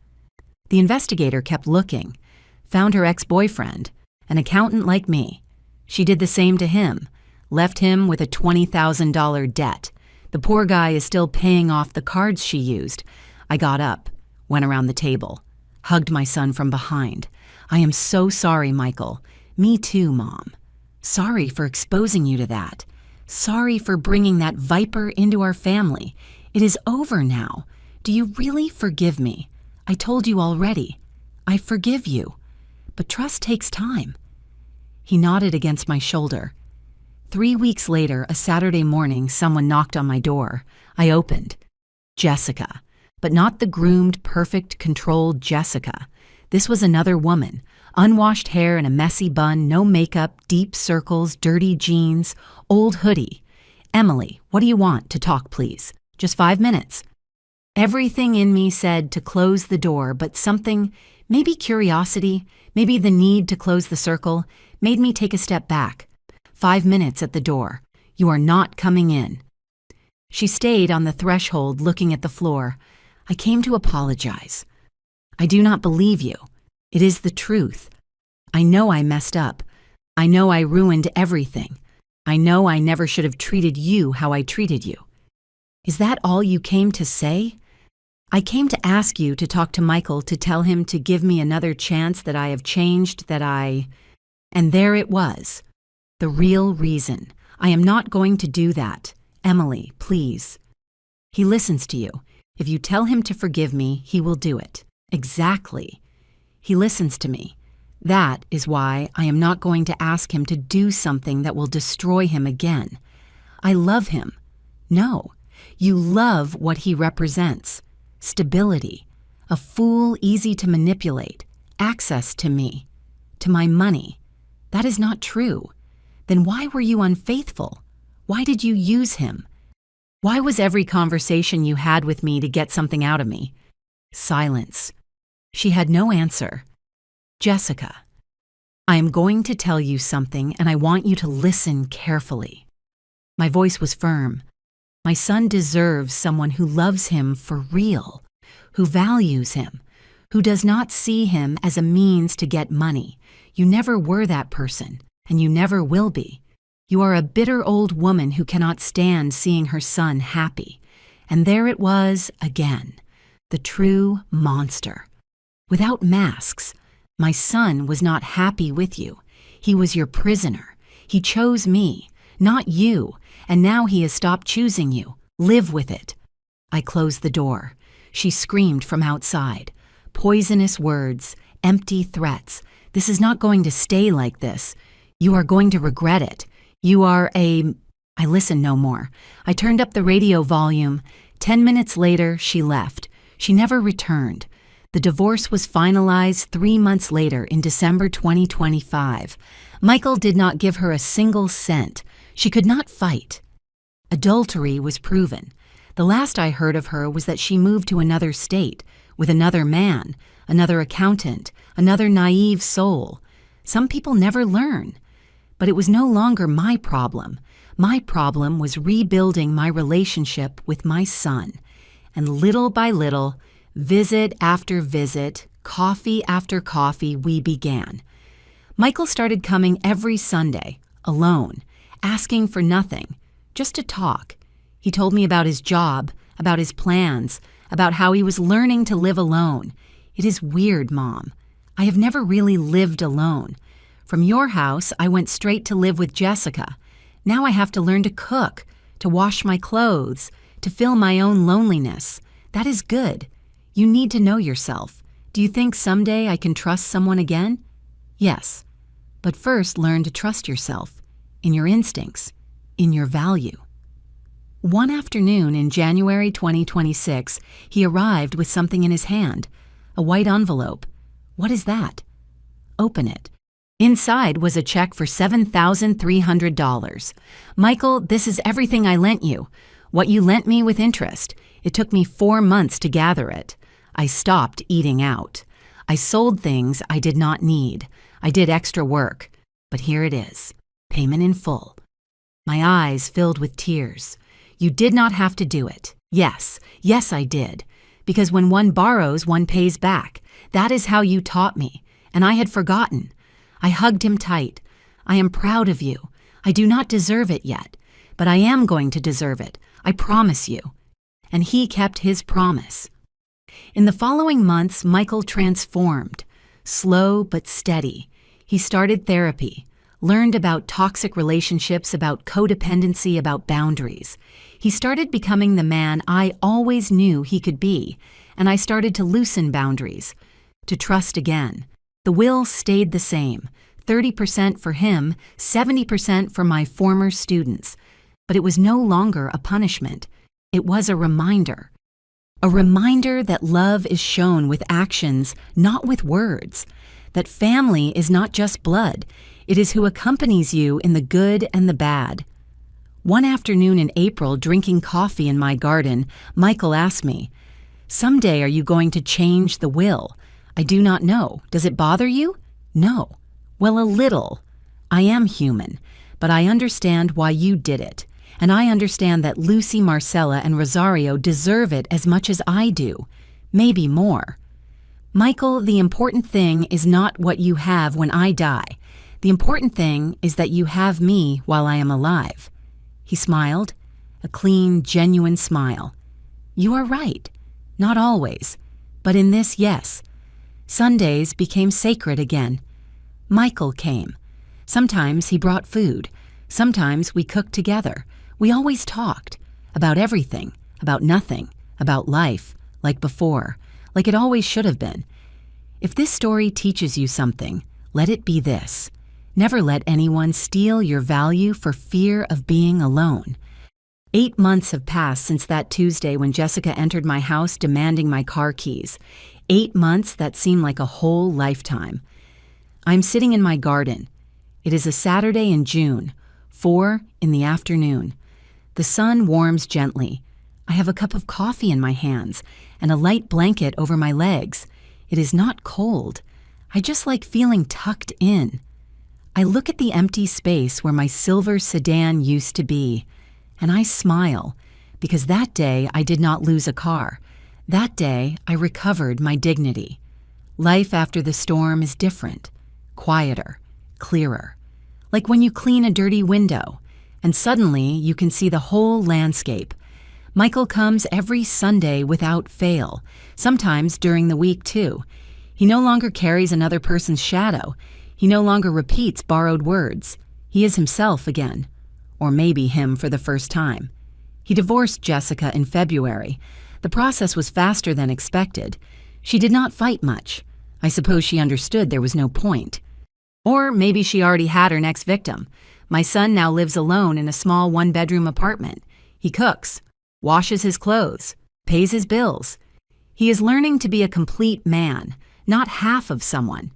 S1: The investigator kept looking, found her ex-boyfriend, an accountant like me. She did the same to him, left him with a $20,000 debt. The poor guy is still paying off the cards she used. I got up, went around the table, hugged my son from behind. I am so sorry, Michael. Me too, Mom. Sorry for exposing you to that. Sorry for bringing that viper into our family. It is over now. Do you really forgive me? I told you already. I forgive you. But trust takes time. He nodded against my shoulder. 3 weeks later, a Saturday morning, someone knocked on my door. I opened. Jessica. But not the groomed, perfect, controlled Jessica. This was another woman. Unwashed hair in a messy bun, no makeup, deep circles, dirty jeans, old hoodie. Emily, what do you want? To talk, please. Just 5 minutes. Everything in me said to close the door, but something, maybe curiosity, maybe the need to close the circle, made me take a step back. 5 minutes at the door. You are not coming in. She stayed on the threshold looking at the floor. I came to apologize. I do not believe you. It is the truth. I know I messed up. I know I ruined everything. I know I never should have treated you how I treated you. Is that all you came to say? I came to ask you to talk to Michael, to tell him to give me another chance, that I have changed, that I... And there it was. The real reason. I am not going to do that. Emily, please. He listens to you. If you tell him to forgive me, he will do it. Exactly. He listens to me. That is why I am not going to ask him to do something that will destroy him again. I love him. No, you love what he represents. Stability. A fool easy to manipulate. Access to me. To my money. That is not true. Then why were you unfaithful? Why did you use him? Why was every conversation you had with me to get something out of me? Silence. She had no answer. Jessica, I am going to tell you something, and I want you to listen carefully. My voice was firm. My son deserves someone who loves him for real, who values him, who does not see him as a means to get money. You never were that person, and you never will be. You are a bitter old woman who cannot stand seeing her son happy. And there it was again, the true monster. Without masks, my son was not happy with you. He was your prisoner. He chose me, not you, and now he has stopped choosing you. Live with it. I closed the door. She screamed from outside. Poisonous words, empty threats. This is not going to stay like this. You are going to regret it. You are a... I listened no more. I turned up the radio volume. 10 minutes later, she left. She never returned. The divorce was finalized 3 months later in December 2025. Michael did not give her a single cent. She could not fight. Adultery was proven. The last I heard of her was that she moved to another state, with another man, another accountant, another naive soul. Some people never learn. But it was no longer my problem. My problem was rebuilding my relationship with my son. And little by little, Visit after visit, coffee after coffee, we began. Michael started coming every Sunday, alone, asking for nothing, just to talk. He told me about his job, about his plans, about how he was learning to live alone. It is weird, Mom. I have never really lived alone. From your house, I went straight to live with Jessica. Now I have to learn to cook, to wash my clothes, to fill my own loneliness. That is good. You need to know yourself. Do you think someday I can trust someone again? Yes. But first, learn to trust yourself, in your instincts, in your value. One afternoon in January 2026, he arrived with something in his hand, a white envelope. What is that? Open it. Inside was a check for $7,300. Michael, this is everything I lent you. What you lent me with interest. It took me 4 months to gather it. I stopped eating out. I sold things I did not need. I did extra work. But here it is. Payment in full. My eyes filled with tears. You did not have to do it. Yes, I did. Because when one borrows, one pays back. That is how you taught me. And I had forgotten. I hugged him tight. I am proud of you. I do not deserve it yet. But I am going to deserve it. I promise you. And he kept his promise. In the following months, Michael transformed. Slow but steady. He started therapy, learned about toxic relationships, about codependency, about boundaries. He started becoming the man I always knew he could be, and I started to loosen boundaries, to trust again. The will stayed the same, 30% for him, 70% for my former students. But it was no longer a punishment. It was a reminder. A reminder that love is shown with actions, not with words. That family is not just blood. It is who accompanies you in the good and the bad. One afternoon in April, drinking coffee in my garden, Michael asked me, "Someday are you going to change the will?" I do not know. Does it bother you? No. Well, a little. I am human, but I understand why you did it. And I understand that Lucy, Marcella, and Rosario deserve it as much as I do. Maybe more. Michael, the important thing is not what you have when I die. The important thing is that you have me while I am alive. He smiled, a clean, genuine smile. You are right. Not always. But in this, yes. Sundays became sacred again. Michael came. Sometimes he brought food. Sometimes we cooked together. We always talked. About everything. About nothing. About life. Like before. Like it always should have been. If this story teaches you something, let it be this. Never let anyone steal your value for fear of being alone. 8 months have passed since that Tuesday when Jessica entered my house demanding my car keys. 8 months that seem like a whole lifetime. I'm sitting in my garden. It is a Saturday in June, 4 in the afternoon. The sun warms gently. I have a cup of coffee in my hands and a light blanket over my legs. It is not cold. I just like feeling tucked in. I look at the empty space where my silver sedan used to be, and I smile, because that day I did not lose a car. That day I recovered my dignity. Life after the storm is different, quieter, clearer. Like when you clean a dirty window, and suddenly you can see the whole landscape. Michael comes every Sunday without fail, sometimes during the week too. He no longer carries another person's shadow. He no longer repeats borrowed words. He is himself again. Or maybe him for the first time. He divorced Jessica in February. The process was faster than expected. She did not fight much. I suppose she understood there was no point. Or maybe she already had her next victim. My son now lives alone in a small one-bedroom apartment. He cooks, washes his clothes, pays his bills. He is learning to be a complete man, not half of someone.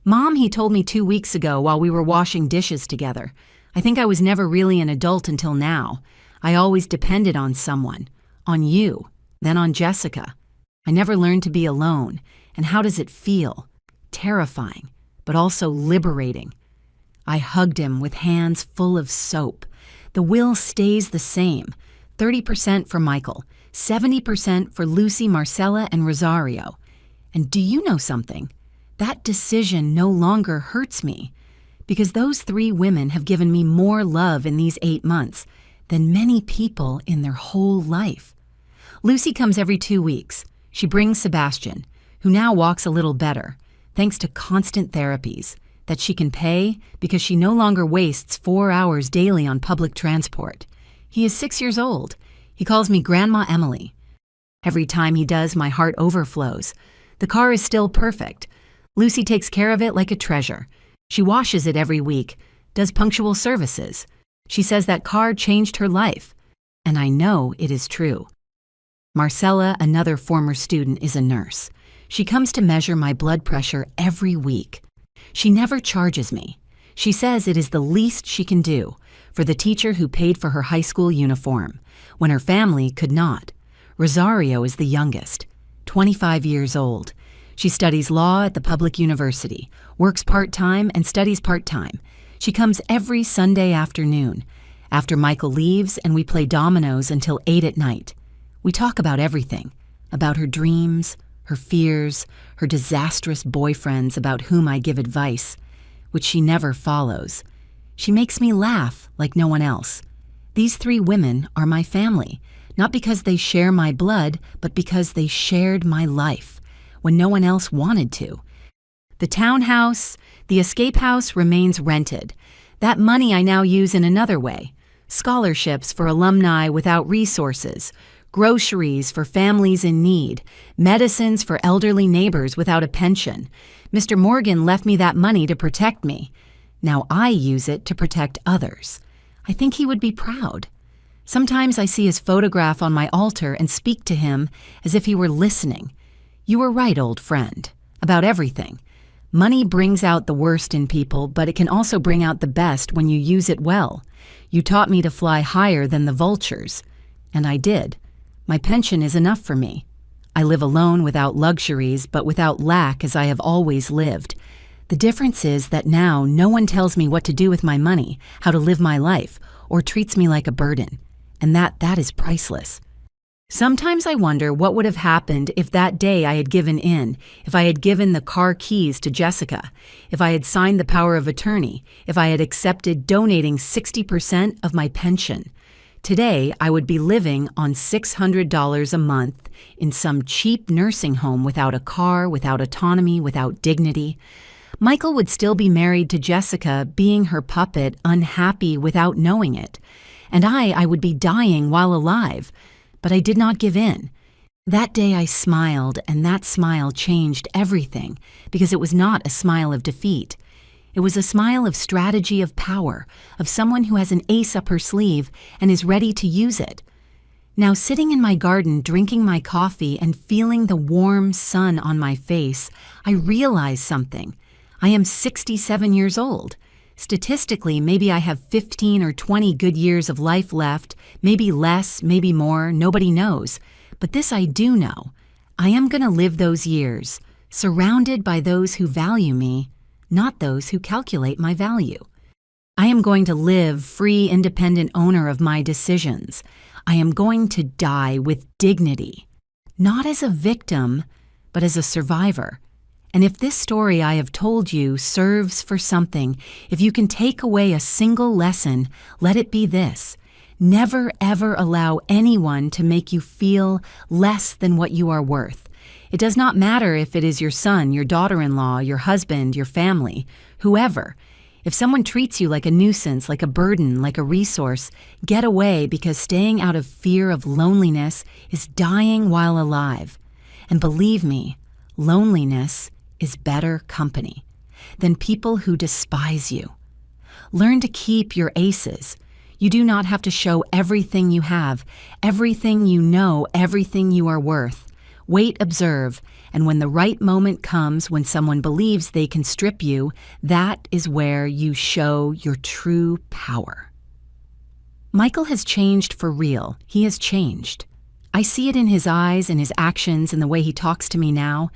S1: Mom, he told me 2 weeks ago while we were washing dishes together. I think I was never really an adult until now. I always depended on someone, on you, then on Jessica. I never learned to be alone. And how does it feel? Terrifying, but also liberating. I hugged him with hands full of soap. The will stays the same, 30% for Michael, 70% for Lucy, Marcella, and Rosario. And do you know something? That decision no longer hurts me, because those 3 women have given me more love in these 8 months than many people in their whole life. Lucy comes every 2 weeks. She brings Sebastian, who now walks a little better, thanks to constant therapies that she can pay because she no longer wastes 4 hours daily on public transport. He is 6 years old. He calls me Grandma Emily. Every time he does, my heart overflows. The car is still perfect. Lucy takes care of it like a treasure. She washes it every week, does punctual services. She says that car changed her life, and I know it is true. Marcella, another former student, is a nurse. She comes to measure my blood pressure every week. She never charges me. She says it is the least she can do for the teacher who paid for her high school uniform, when her family could not. Rosario is the youngest, 25 years old. She studies law at the public university, works part-time and studies part-time. She comes every Sunday afternoon, after Michael leaves, and we play dominoes until 8 at night. We talk about everything, about her dreams, her fears, her disastrous boyfriends about whom I give advice, which she never follows. She makes me laugh like no one else. These 3 women are my family, not because they share my blood, but because they shared my life when no one else wanted to. The townhouse, the escape house remains rented. That money I now use in another way. Scholarships for alumni without resources, groceries for families in need, medicines for elderly neighbors without a pension. Mr. Morgan left me that money to protect me. Now I use it to protect others. I think he would be proud. Sometimes I see his photograph on my altar and speak to him as if he were listening. You were right, old friend, about everything. Money brings out the worst in people, but it can also bring out the best when you use it well. You taught me to fly higher than the vultures, and I did. My pension is enough for me. I live alone without luxuries, but without lack as I have always lived. The difference is that now no one tells me what to do with my money, how to live my life, or treats me like a burden, and that is priceless. Sometimes I wonder what would have happened if that day I had given in, if I had given the car keys to Jessica, if I had signed the power of attorney, if I had accepted donating 60% of my pension. Today, I would be living on $600 a month in some cheap nursing home without a car, without autonomy, without dignity. Michael would still be married to Jessica, being her puppet, unhappy without knowing it. And I would be dying while alive. But I did not give in. That day I smiled, and that smile changed everything, because it was not a smile of defeat. It was a smile of strategy, of power, of someone who has an ace up her sleeve and is ready to use it. Now, sitting in my garden, drinking my coffee and feeling the warm sun on my face, I realize something. I am 67 years old. Statistically, maybe I have 15 or 20 good years of life left, maybe less, maybe more, nobody knows. But this I do know. I am going to live those years, surrounded by those who value me, not those who calculate my value. I am going to live free, independent owner of my decisions. I am going to die with dignity, not as a victim, but as a survivor. And if this story I have told you serves for something, if you can take away a single lesson, let it be this. Never ever allow anyone to make you feel less than what you are worth. It does not matter if it is your son, your daughter-in-law, your husband, your family, whoever. If someone treats you like a nuisance, like a burden, like a resource, get away, because staying out of fear of loneliness is dying while alive. And believe me, loneliness is better company than people who despise you. Learn to keep your aces. You do not have to show everything you have, everything you know, everything you are worth. Wait, observe, and when the right moment comes, when someone believes they can strip you, that is where you show your true power. Michael has changed for real. He has changed. I see it in his eyes, in his actions, in the way he talks to me now.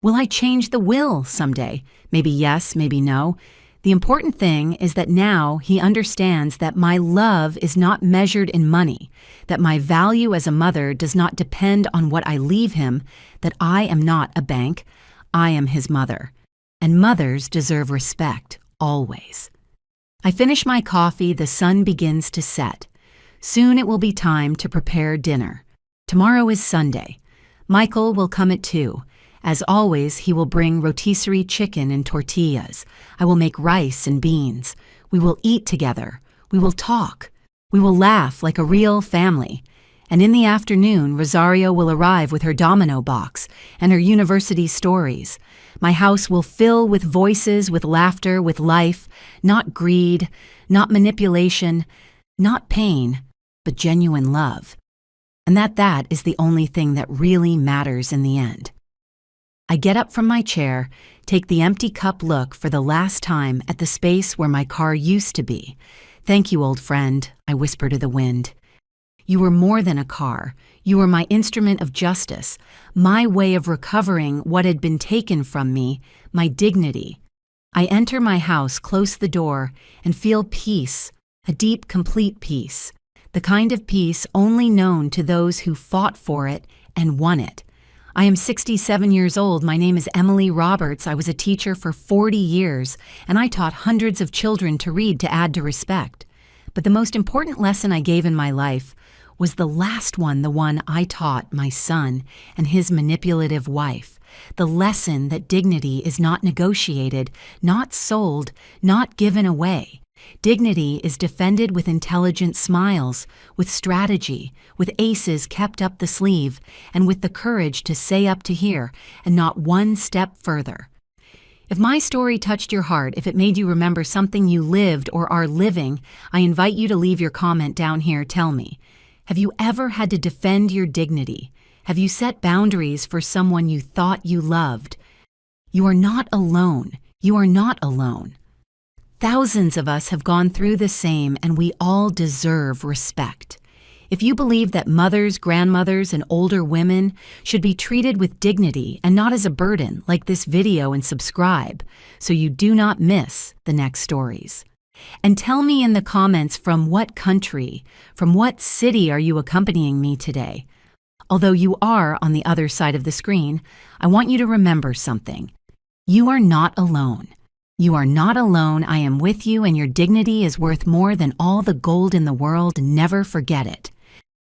S1: Will I change the will someday? Maybe yes, maybe no. The important thing is that now he understands that my love is not measured in money, that my value as a mother does not depend on what I leave him, that I am not a bank, I am his mother. And mothers deserve respect, always. I finish my coffee, the sun begins to set. Soon it will be time to prepare dinner. Tomorrow is Sunday. Michael will come at 2. As always, he will bring rotisserie chicken and tortillas. I will make rice and beans. We will eat together. We will talk. We will laugh like a real family. And in the afternoon, Rosario will arrive with her domino box and her university stories. My house will fill with voices, with laughter, with life, not greed, not manipulation, not pain, but genuine love. And that is the only thing that really matters in the end. I get up from my chair, take the empty cup look for the last time at the space where my car used to be. Thank you, old friend, I whisper to the wind. You were more than a car. You were my instrument of justice, my way of recovering what had been taken from me, my dignity. I enter my house, close the door, and feel peace, a deep, complete peace, the kind of peace only known to those who fought for it and won it. I am 67 years old. My name is Emily Roberts. I was a teacher for 40 years, and I taught hundreds of children to read to add to respect. But the most important lesson I gave in my life was the last one, the one I taught my son and his manipulative wife. The lesson that dignity is not negotiated, not sold, not given away. Dignity is defended with intelligent smiles, with strategy, with aces kept up the sleeve, and with the courage to say up to here and not one step further. If my story touched your heart, if it made you remember something you lived or are living, I invite you to leave your comment down here. Tell me, have you ever had to defend your dignity? Have you set boundaries for someone you thought you loved? You are not alone. You are not alone. Thousands of us have gone through the same, and we all deserve respect. If you believe that mothers, grandmothers, and older women should be treated with dignity and not as a burden, like this video and subscribe so you do not miss the next stories. And tell me in the comments from what country, from what city are you accompanying me today? Although you are on the other side of the screen, I want you to remember something. You are not alone. You are not alone. I am with you, and your dignity is worth more than all the gold in the world. Never forget it.